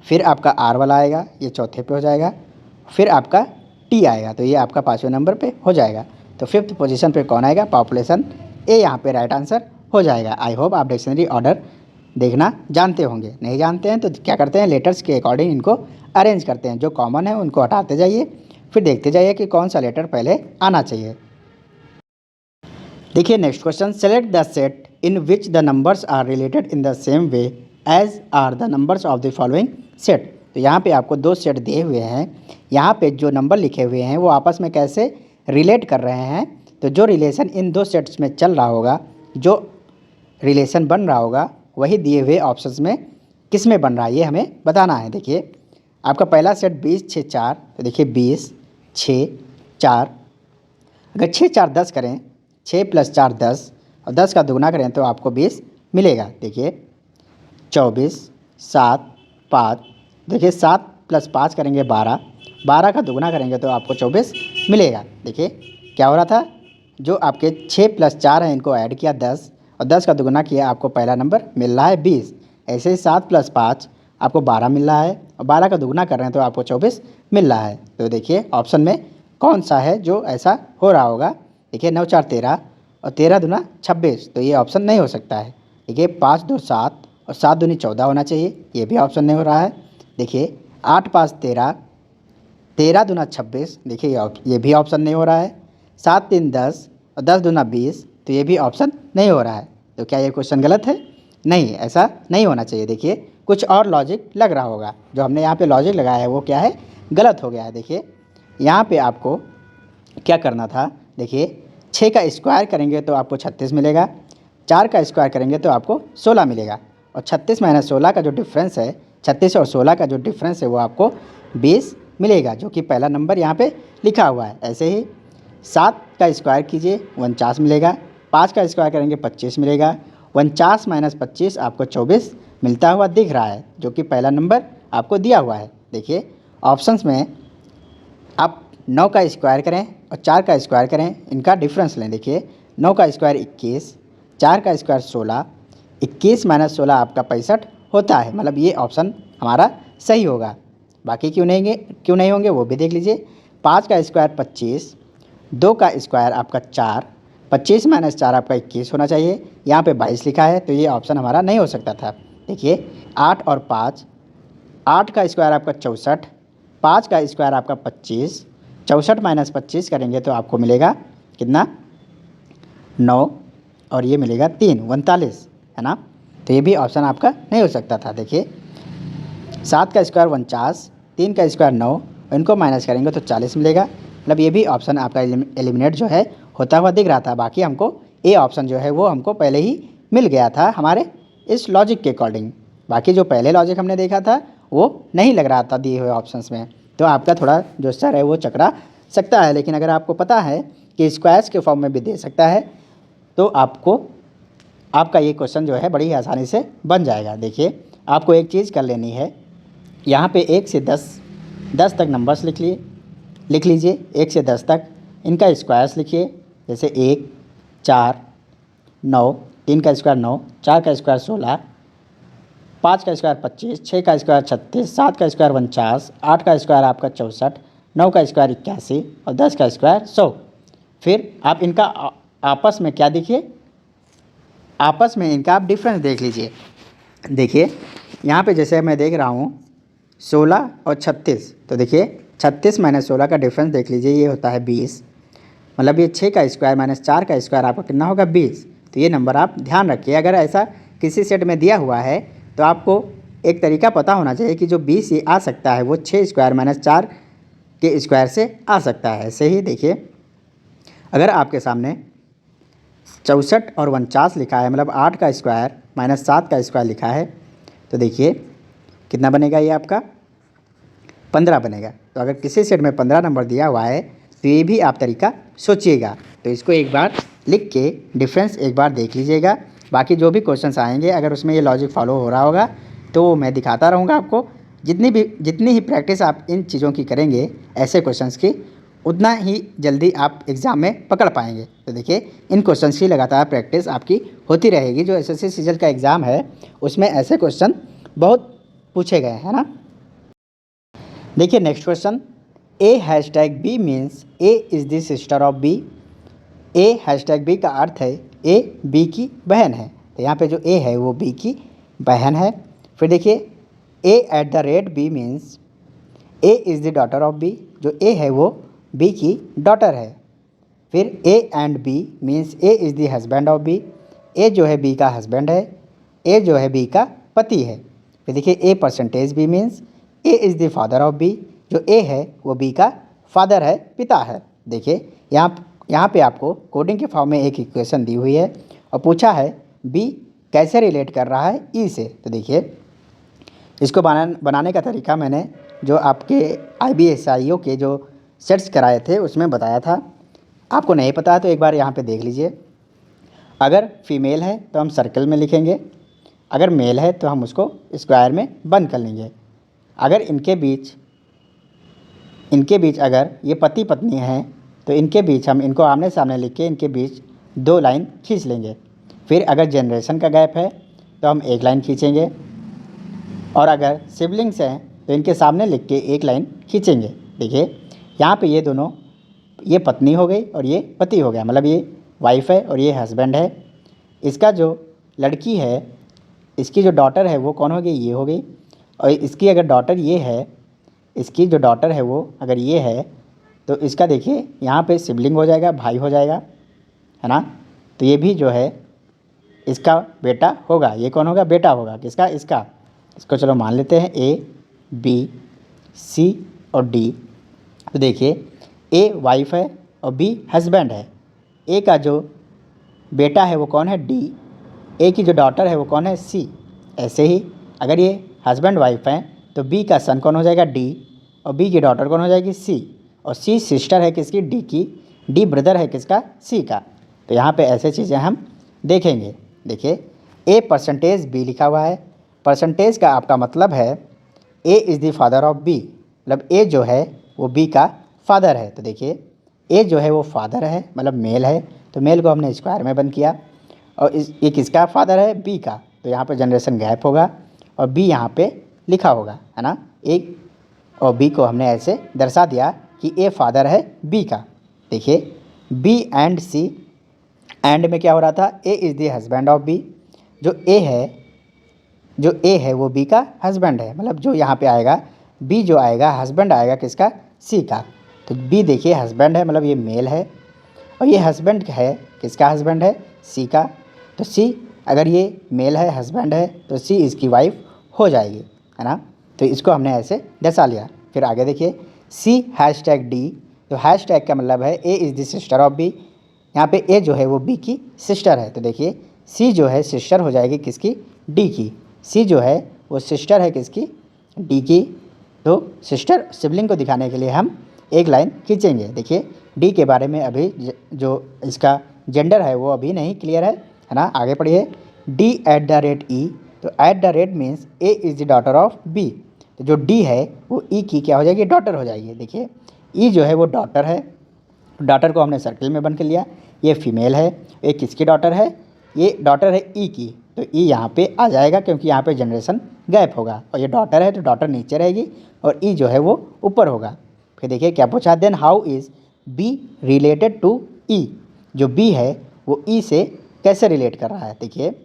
फिर आपका R वाला आएगा, ये चौथे पे हो जाएगा, फिर आपका T आएगा, तो ये आपका पाँचवें नंबर पे हो जाएगा। तो फिफ्थ पोजीशन पे कौन आएगा? पॉपुलेशन A यहाँ पे राइट आंसर हो जाएगा। आई होप आप डिक्शनरी ऑर्डर देखना जानते होंगे। नहीं जानते हैं तो क्या करते हैं, लेटर्स के अकॉर्डिंग इनको अरेंज करते हैं, जो कॉमन है उनको हटाते जाइए, फिर देखते जाइए कि कौन सा लेटर पहले आना चाहिए। देखिए next question, select the set in which the numbers are related in the same way as are the numbers of the following set. तो यहाँ पे आपको दो सेट दिए हुए हैं, यहाँ पे जो नंबर लिखे हुए हैं वो आपस में कैसे रिलेट कर रहे हैं। तो जो रिलेशन इन दो सेट्स में चल रहा होगा, जो रिलेशन बन रहा होगा, वही दिए हुए ऑप्शंस में किस में बन रहा है ये हमें बताना है। देखिए आपका पहला सेट 20 6 4, तो देखिए 20 6 4, अगर 6 4 10 करें, 6 + 4 10 और 10 का दुगुना करें तो आपको 20 मिलेगा। देखिए 24 7 5, देखिए 7 + 5 करेंगे 12, 12 का दुगुना करेंगे तो आपको 24 मिलेगा। देखिए क्या हो रहा था, जो आपके 6 + 4 हैं इनको ऐड किया 10 और 10 का दुगुना किया, आपको पहला नंबर मिल रहा है 20। ऐसे ही 7 + 5 आपको 12 मिल रहा है और 12 का दुगुना कर रहे हैं तो आपको 24 मिल रहा है। तो देखिए ऑप्शन में कौन सा है जो ऐसा हो रहा होगा। देखिए 9 4 13 और 13 दूना 26, तो ये ऑप्शन नहीं हो सकता है। देखिए 5 2 7 और 7 दूनी 14 होना चाहिए, ये भी ऑप्शन नहीं हो रहा है। देखिए 8 5 13 13 दूना 26, देखिए ये भी ऑप्शन नहीं हो रहा है। 7 3 10 और 10 दूना 20, तो ये भी ऑप्शन नहीं हो रहा है। तो क्या ये क्वेश्चन गलत है? नहीं, ऐसा नहीं होना चाहिए। देखिए कुछ और लॉजिक लग रहा होगा, जो हमने यहाँ पे लॉजिक लगाया है वो क्या है, गलत हो गया है। देखिए यहाँ पे आपको क्या करना था, देखिए 6 का स्क्वायर करेंगे तो आपको 36 मिलेगा, 4 का स्क्वायर करेंगे तो आपको 16 मिलेगा, और 36 माइनस 16 का जो डिफरेंस है, 36 और 16 का जो डिफरेंस है वो आपको 20 मिलेगा, जो कि पहला नंबर यहाँ पे लिखा हुआ है। ऐसे ही 7 का स्क्वायर कीजिए 49 मिलेगा, 5 का स्क्वायर करेंगे 25 मिलेगा, 49 माइनस 25 आपको 24 मिलता हुआ दिख रहा है, जो कि पहला नंबर आपको दिया हुआ है। देखिए ऑप्शंस में आप 9 का स्क्वायर करें और 4 का स्क्वायर करें, इनका डिफरेंस लें। देखिए 9 का स्क्वायर 21, 4 का स्क्वायर 16, 21 माइनस 16 आपका 65 होता है, मतलब ये ऑप्शन हमारा सही होगा। बाकी क्यों नहीं होंगे वो भी देख लीजिए। 5 का स्क्वायर 25, 2 का स्क्वायर आपका 4, 25 माइनस 4 आपका 21 होना चाहिए, यहाँ पे 22 लिखा है, तो ये ऑप्शन हमारा नहीं हो सकता था। देखिए 8 और 5, 8 का स्क्वायर आपका 64, 5 का स्क्वायर आपका 25, 64 माइनस 25 करेंगे तो आपको मिलेगा कितना, 9, और ये मिलेगा 3, 39, है ना। तो ये भी ऑप्शन आपका नहीं हो सकता था। देखिए 7 का स्क्वायर 49, 3 का स्क्वायर 9, इनको माइनस करेंगे तो 40 मिलेगा, मतलब ये भी ऑप्शन आपका एलिमिनेट जो है होता हुआ दिख रहा था। बाकी हमको ए ऑप्शन जो है वो हमको पहले ही मिल गया था हमारे इस लॉजिक के अकॉर्डिंग। बाकी जो पहले लॉजिक हमने देखा था वो नहीं लग रहा था दिए हुए ऑप्शंस में, तो आपका थोड़ा जो सर है वो चकरा सकता है। लेकिन अगर आपको पता है कि स्क्वायर्स के फॉर्म में भी दे सकता है, तो आपका ये क्वेश्चन जो है बड़ी आसानी से बन जाएगा। देखिए आपको एक चीज़ कर लेनी है, यहाँ पे 1 से 10 तक नंबर्स लिख लीजिए 1 से 10 तक, इनका स्क्वायर्स लिखिए। जैसे 1, 4, 9, 3 का स्क्वायर 9, 4 का स्क्वायर 16, 5 का स्क्वायर 25, 6 का स्क्वायर 36, 7 का स्क्वायर 49, 8 का स्क्वायर आपका 64, 9 का स्क्वायर 81 और 10 का स्क्वायर 100। फिर आप इनका आपस में क्या देखिए, आपस में इनका आप डिफरेंस देख लीजिए। देखिए यहाँ पे जैसे मैं देख रहा हूँ 16 और 36, तो देखिए 36 माइनस 16 का डिफरेंस देख लीजिए, ये होता है 20, मतलब ये 6 का स्क्वायर माइनस 4 का स्क्वायर आपका कितना होगा, 20। तो ये नंबर आप ध्यान रखिए। अगर ऐसा किसी सेट में दिया हुआ है तो आपको एक तरीका पता होना चाहिए कि जो 20 ये आ सकता है वो 6 स्क्वायर माइनस 4 के स्क्वायर से आ सकता है। ऐसे ही देखिए अगर आपके सामने 64 और 49 लिखा है, मतलब 8 का स्क्वायर माइनस 7 का स्क्वायर लिखा है, तो देखिए कितना बनेगा, ये आपका 15 बनेगा। तो अगर किसी सेट में 15 नंबर दिया हुआ है तो ये भी आप तरीका सोचिएगा। तो इसको एक बार लिख के डिफरेंस एक बार देख लीजिएगा। बाकी जो भी क्वेश्चंस आएंगे अगर उसमें ये लॉजिक फॉलो हो रहा होगा तो मैं दिखाता रहूँगा आपको। जितनी ही प्रैक्टिस आप इन चीज़ों की करेंगे ऐसे क्वेश्चंस की, उतना ही जल्दी आप एग्ज़ाम में पकड़ पाएंगे। तो देखिए इन क्वेश्चंस की लगातार प्रैक्टिस आपकी होती रहेगी। जो एसएससी सीजीएल का एग्ज़ाम है उसमें ऐसे क्वेश्चन बहुत पूछे गए हैं ना। देखिए next question, A#B means A is the sister of B। A#B का अर्थ है A B की बहन है, तो यहाँ पे जो A है वो B की बहन है। फिर देखिए A@B means A is the daughter of B, जो A है वो B की डॉटर है। फिर A and B means A is the husband of B, A जो है B का हस्बैंड है, A जो है B का पति है। फिर देखिए A%B means A is the father of B, जो A है वो B का फादर है, पिता है। देखिए यहाँ पे आपको कोडिंग के फॉर्म में एक इक्वेशन दी हुई है और पूछा है B कैसे रिलेट कर रहा है E से। तो देखिए इसको बनाने का तरीका मैंने जो आपके IBSIO के जो सेट्स कराए थे उसमें बताया था। आपको नहीं पता है तो एक बार यहाँ पे देख लीजिए। अगर फीमेल है तो हम सर्कल में लिखेंगे, अगर मेल है तो हम उसको स्क्वायर में बंद कर लेंगे। अगर इनके बीच अगर ये पति पत्नी हैं तो इनके बीच हम इनको आमने सामने लिख के इनके बीच 2 लाइन खींच लेंगे। फिर अगर जनरेशन का गैप है तो हम 1 लाइन खींचेंगे, और अगर सिबलिंग्स हैं तो इनके सामने लिख के 1 लाइन खींचेंगे। देखिए यहाँ पे ये दोनों, ये पत्नी हो गई और ये पति हो गया, मतलब ये वाइफ है और ये हस्बैंड है। इसका जो लड़की है, इसकी जो डॉटर है वो कौन हो गई, ये हो गई। और इसकी अगर डॉटर ये है, इसकी जो डॉटर है वो अगर ये है तो इसका देखिए यहाँ पे सिबलिंग हो जाएगा, भाई हो जाएगा, है ना। तो ये भी जो है इसका बेटा होगा। ये कौन होगा? बेटा होगा किसका? इसका। इसको चलो मान लेते हैं ए, बी, सी और डी। तो देखिए ए वाइफ है और बी हस्बैंड है। ए का जो बेटा है वो कौन है? डी। ए की जो डॉटर है वो कौन है? सी। ऐसे ही अगर ये हस्बैंड वाइफ हैं तो बी का सन कौन हो जाएगा? डी। और बी की डॉटर कौन हो जाएगी? सी। और सी सिस्टर है किसकी? डी की। डी ब्रदर है किसका? सी का। तो यहाँ पे ऐसे चीज़ें हम देखेंगे। देखिए ए परसेंटेज बी लिखा हुआ है। परसेंटेज का आपका मतलब है A is the father of B, मतलब ए जो है वो बी का फादर है। तो देखिए ए जो है वो फादर है, मतलब मेल है, तो मेल को हमने स्क्वायर में बंद किया। और ये किसका फादर है? बी का। तो यहाँ पे जनरेशन गैप होगा और बी यहाँ पे लिखा होगा, है ना। ए और बी को हमने ऐसे दर्शा दिया कि ए फादर है बी का। देखिए बी एंड सी, एंड में क्या हो रहा था? A is the husband of B. जो ए है वो बी का हस्बैंड है, मतलब जो यहाँ पे आएगा बी जो आएगा हस्बैंड आएगा किसका? सी का। तो बी देखिए हस्बैंड है, मतलब ये मेल है, और ये हस्बैंड है किसका? हस्बैंड है सी का। तो सी अगर ये मेल है, हस्बैंड है, तो सी इसकी वाइफ हो जाएगी, है ना। तो इसको हमने ऐसे दर्शा लिया। फिर आगे देखिए सी हैशटैग डी। तो हैशटैग का मतलब है A is the sister of B. यहाँ पे ए जो है वो बी की सिस्टर है। तो देखिए सी जो है सिस्टर हो जाएगी किसकी? डी की। सी जो है वो सिस्टर है किसकी? डी की। तो सिस्टर सिबलिंग को दिखाने के लिए हम एक लाइन खींचेंगे। देखिए डी के बारे में अभी जो इसका जेंडर है वो अभी नहीं क्लियर है ना। आगे पढ़िए D at the rate E. तो at the rate means A is the daughter of B. तो जो डी है वो ई की क्या हो जाएगी? डॉटर हो जाएगी। देखिए ई जो है वो डॉटर है, डॉटर को हमने सर्कल में बंद कर लिया। ये फीमेल है, ये किसकी डॉटर है? ये डॉटर है ई की। तो ई यहाँ पे आ जाएगा क्योंकि यहाँ पे जनरेशन गैप होगा, और ये डॉटर है तो डॉटर नीचे रहेगी और ई जो है वो ऊपर होगा। फिर देखिए क्या पूछा? Then how is B related to E. जो बी है वो ई से कैसे रिलेट कर रहा है? देखिए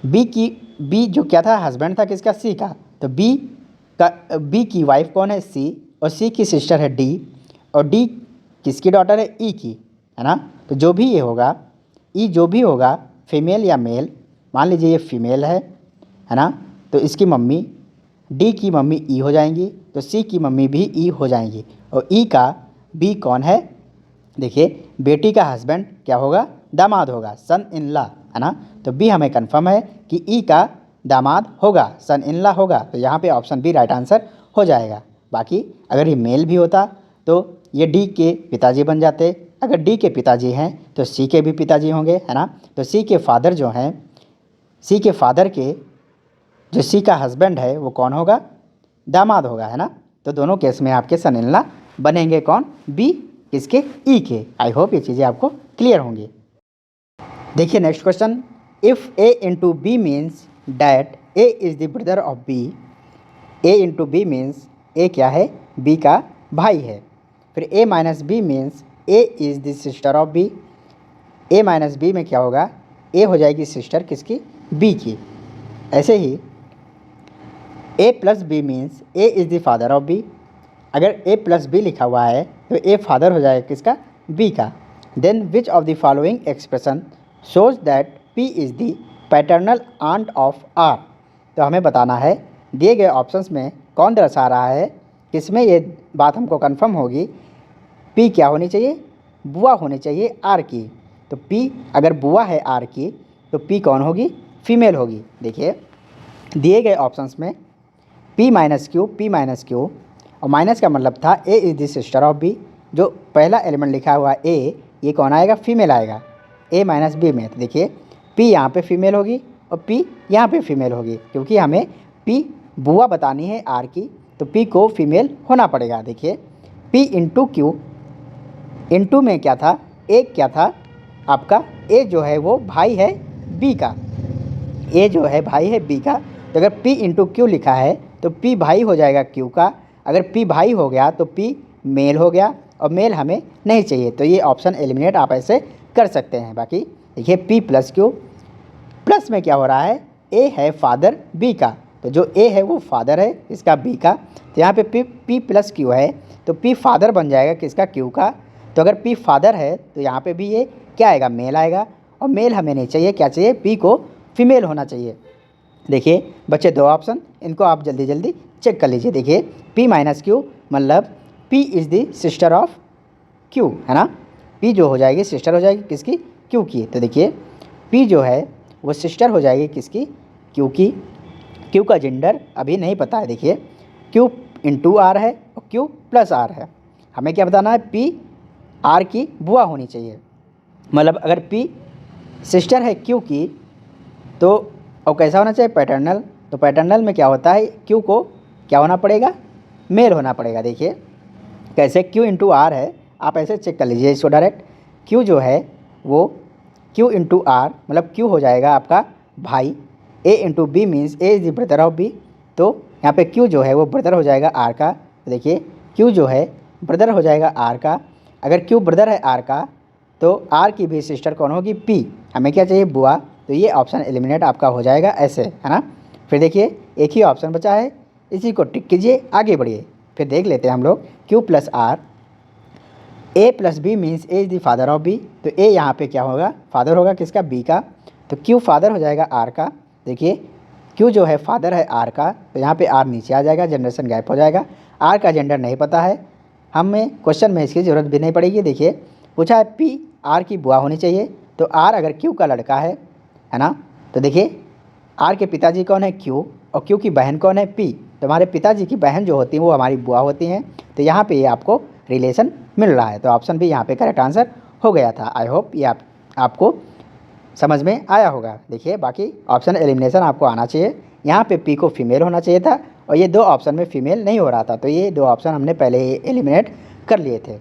बी जो क्या था? हस्बैंड था किसका? सी का। तो बी की वाइफ कौन है? सी। और सी की सिस्टर है डी। और डी किसकी डॉटर है? ई की, है ना। तो जो भी ये होगा, ई जो भी होगा, फीमेल या मेल, मान लीजिए ये फीमेल है ना, तो इसकी मम्मी डी की मम्मी ई हो जाएंगी, तो सी की मम्मी भी ई हो जाएंगी। और ई का बी कौन है? देखिए बेटी का हस्बैंड क्या होगा? दामाद होगा, सन इन लॉ, है ना। तो बी हमें कंफर्म है कि ई का दामाद होगा, सन इन लॉ होगा। तो यहाँ पे ऑप्शन बी राइट आंसर हो जाएगा। बाकी अगर ये मेल भी होता तो ये डी के पिताजी बन जाते। अगर डी के पिताजी हैं तो सी के भी पिताजी होंगे, है ना। तो सी के फादर जो हैं, सी के फादर के जो सी का हस्बैंड है वो कौन होगा? दामाद होगा, है ना। तो दोनों केस में आपके सन इन लॉ बनेंगे कौन? बी किसके? ई के। आई होप ये चीज़ें आपको क्लियर होंगी। देखिए next question, if A into B means that A is the brother of B. A into B means A क्या है? बी का भाई है। फिर A minus B means A is the sister of B. A minus B में क्या होगा? ए हो जाएगी सिस्टर किसकी? बी की। ऐसे ही A plus B means A is the father of B. अगर ए प्लस बी लिखा हुआ है तो ए फादर हो जाएगा किसका? बी का। Then which of the following expression shows that P is the paternal aunt of R. तो हमें बताना है दिए गए ऑप्शंस में कौन दर्शा रहा है, किसमें ये बात हमको कंफर्म होगी। पी क्या होनी चाहिए? बुआ होनी चाहिए आर की। तो पी अगर बुआ है आर की तो पी कौन होगी? फीमेल होगी। देखिए दिए गए ऑप्शंस में पी माइनस क्यू, और माइनस का मतलब था A is the sister of B. जो पहला एलिमेंट लिखा हुआ ए, ये कौन आएगा? फीमेल आएगा ए माइनस बी में। तो देखिए पी यहाँ पे फीमेल होगी और पी यहाँ पे फीमेल होगी, क्योंकि हमें पी बुआ बतानी है आर की, तो पी को फीमेल होना पड़ेगा। देखिए पी इंटू क्यू, इंटू में क्या था? ए क्या था आपका? ए जो है वो भाई है बी का। ए जो है भाई है बी का। तो अगर पी इंटू क्यू लिखा है तो पी भाई हो जाएगा क्यू का। अगर पी भाई हो गया तो पी मेल हो गया, और मेल हमें नहीं चाहिए, तो ये ऑप्शन एलिमिनेट आप ऐसे कर सकते हैं। बाकी देखिए पी प्लस क्यू, प्लस में क्या हो रहा है? ए है फादर बी का, तो जो ए है वो फादर है इसका बी का, तो यहाँ पे पी प्लस क्यू है, तो पी फादर बन जाएगा किसका, क्यू का। तो अगर पी फादर है तो यहाँ पे भी ये क्या आएगा, मेल आएगा, और मेल हमें नहीं चाहिए, क्या चाहिए, पी को फीमेल होना चाहिए। देखिए बच्चे दो ऑप्शन, इनको आप जल्दी जल्दी चेक कर लीजिए। देखिए पी माइनस क्यू मतलब P is the sister of Q, है ना। पी जो हो जाएगी सिस्टर हो जाएगी किसकी, क्यू की। तो देखिए पी जो है वो सिस्टर हो जाएगी किसकी, क्यू की। क्यू का जेंडर अभी नहीं पता है। देखिए क्यू इंटू आर है और क्यू प्लस आर है। हमें क्या बताना है, पी आर की बुआ होनी चाहिए। मतलब अगर पी सिस्टर है क्यू की तो और कैसा होना चाहिए, पैटर्नल। तो पैटर्नल में क्या होता है, क्यू को क्या होना पड़ेगा, मेल होना पड़ेगा। देखिए कैसे, क्यू इंटू आर है, आप ऐसे चेक कर लीजिए इसको डायरेक्ट। क्यू जो है वो क्यू इंटू आर मतलब क्यू हो जाएगा आपका भाई, A into B means A is the brother of B. तो यहाँ पे क्यू जो है वो ब्रदर हो जाएगा आर का। तो देखिए क्यू जो है ब्रदर हो जाएगा आर का। अगर क्यू ब्रदर है आर का तो आर की भी सिस्टर कौन होगी, पी। हमें क्या चाहिए, बुआ। तो ये ऑप्शन एलिमिनेट आपका हो जाएगा ऐसे, है ना। फिर देखिए एक ही ऑप्शन बचा है, इसी को टिक कीजिए, आगे बढ़िए। फिर देख लेते हैं हम लोग, Q plus R, A plus B means A is the father of B. तो ए यहाँ पे क्या होगा, फादर होगा किसका, बी का। तो क्यू फादर हो जाएगा आर का। देखिए क्यू जो है फादर है आर का, तो यहाँ पे आर नीचे आ जाएगा, जनरेशन गैप हो जाएगा। आर का जेंडर नहीं पता है हमें, क्वेश्चन में इसकी ज़रूरत भी नहीं पड़ेगी। देखिए पूछा है पी आर की बुआ होनी चाहिए, तो आर अगर क्यू का लड़का है ना, तो देखिए आर के पिताजी कौन है, क्यू, और क्यू की बहन कौन है, पी। तो हमारे पिताजी की बहन जो होती हैं वो हमारी बुआ होती हैं। तो यहाँ पे ये आपको रिलेशन मिल रहा है। तो ऑप्शन भी यहाँ पे करेक्ट आंसर हो गया था। आई होप ये आपको समझ में आया होगा। देखिए बाकी ऑप्शन एलिमिनेशन आपको आना चाहिए। यहाँ पे पी को फीमेल होना चाहिए था और ये दो ऑप्शन में फीमेल नहीं हो रहा था, तो ये दो ऑप्शन हमने पहले ही एलिमिनेट कर लिए थे।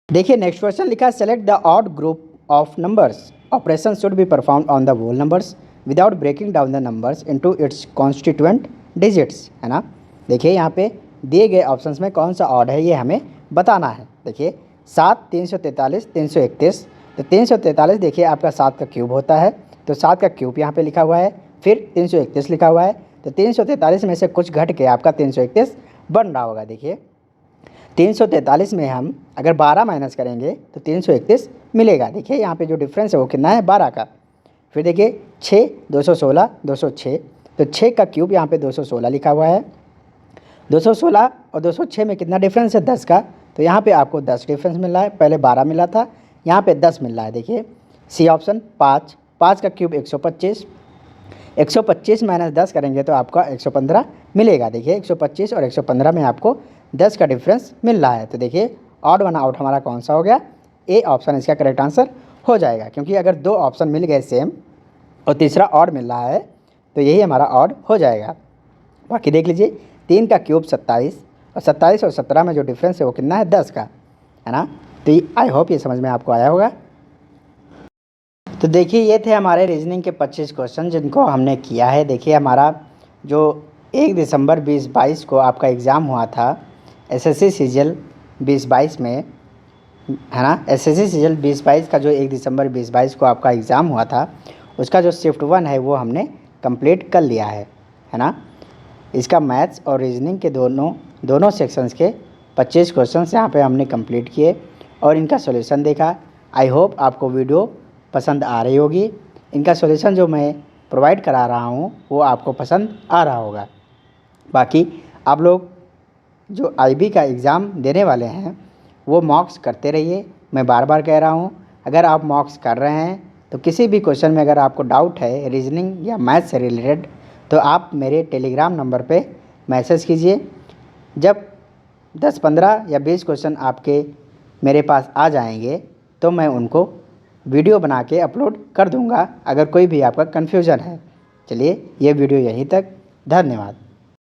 देखिए नेक्स्ट क्वेश्चन लिखा है, select the odd group of numbers, operation should be performed on the whole numbers without breaking down the numbers into its constituent digits, है ना। देखिए यहाँ पे दिए गए ऑप्शंस में कौन सा ऑड है ये हमें बताना है। देखिए 7, 343, 331। तो 343 देखिए आपका 7 का क्यूब होता है, तो 7 का क्यूब यहाँ पे लिखा हुआ है। फिर 331 लिखा हुआ है, तो 343 में से कुछ घट के आपका 331 बन रहा होगा। देखिए 343 में हम अगर 12 माइनस करेंगे तो 331 मिलेगा। देखिए यहाँ पे जो डिफरेंस है वो कितना है, 12 का। फिर देखिए 6, 216, 206। तो 6 का क्यूब यहाँ पे 216 लिखा हुआ है। 216 और 206 में कितना डिफरेंस है, 10 का। तो यहाँ पे आपको 10 डिफरेंस मिल रहा है, पहले 12 मिला था, यहाँ पे 10 मिल रहा है। देखिए सी ऑप्शन 5, 5 का क्यूब 125, 125 माइनस 10 करेंगे तो आपका 115 मिलेगा। देखिए 125 और 115 में आपको 10 का डिफरेंस मिल रहा है। तो देखिए ऑड वन आउट हमारा कौन सा हो गया, ए ऑप्शन इसका करेक्ट आंसर हो जाएगा। क्योंकि अगर दो ऑप्शन मिल गए सेम और तीसरा ऑड मिल रहा है तो यही हमारा ऑड हो जाएगा। बाकी देख लीजिए 3 का क्यूब 27 और 27 और 17 में जो डिफरेंस है वो कितना है, 10 का, है ना। तो आई होप ये समझ में आपको आया होगा। तो देखिए ये थे हमारे रीजनिंग के 25 क्वेश्चन जिनको हमने किया है। देखिए हमारा जो 1 दिसंबर 2022 को आपका एग्ज़ाम हुआ था एसएससी सीजीएल 2022 में, है ना। एसएससी सीजीएल 2022 का जो 1 दिसंबर 2022 को आपका एग्ज़ाम हुआ था उसका जो शिफ्ट 1 है वो हमने कंप्लीट कर लिया है ना। इसका मैथ्स और रीजनिंग के दोनों सेक्शंस के 25 क्वेश्चंस यहाँ पे हमने कंप्लीट किए और इनका सॉल्यूशन देखा। आई होप आपको वीडियो पसंद आ रही होगी। इनका सॉल्यूशन जो मैं प्रोवाइड करा रहा हूँ वो आपको पसंद आ रहा होगा। बाकी आप लोग जो आईबी का एग्ज़ाम देने वाले हैं वो मॉक्स करते रहिए। मैं बार बार कह रहा हूँ, अगर आप मॉक्स कर रहे हैं तो किसी भी क्वेश्चन में अगर आपको डाउट है रीजनिंग या मैथ से रिलेटेड तो आप मेरे टेलीग्राम नंबर पे मैसेज कीजिए। जब 10, 15 या 20 क्वेश्चन आपके मेरे पास आ जाएंगे तो मैं उनको वीडियो बना के अपलोड कर दूंगा अगर कोई भी आपका कन्फ्यूज़न है। चलिए ये वीडियो यहीं तक, धन्यवाद।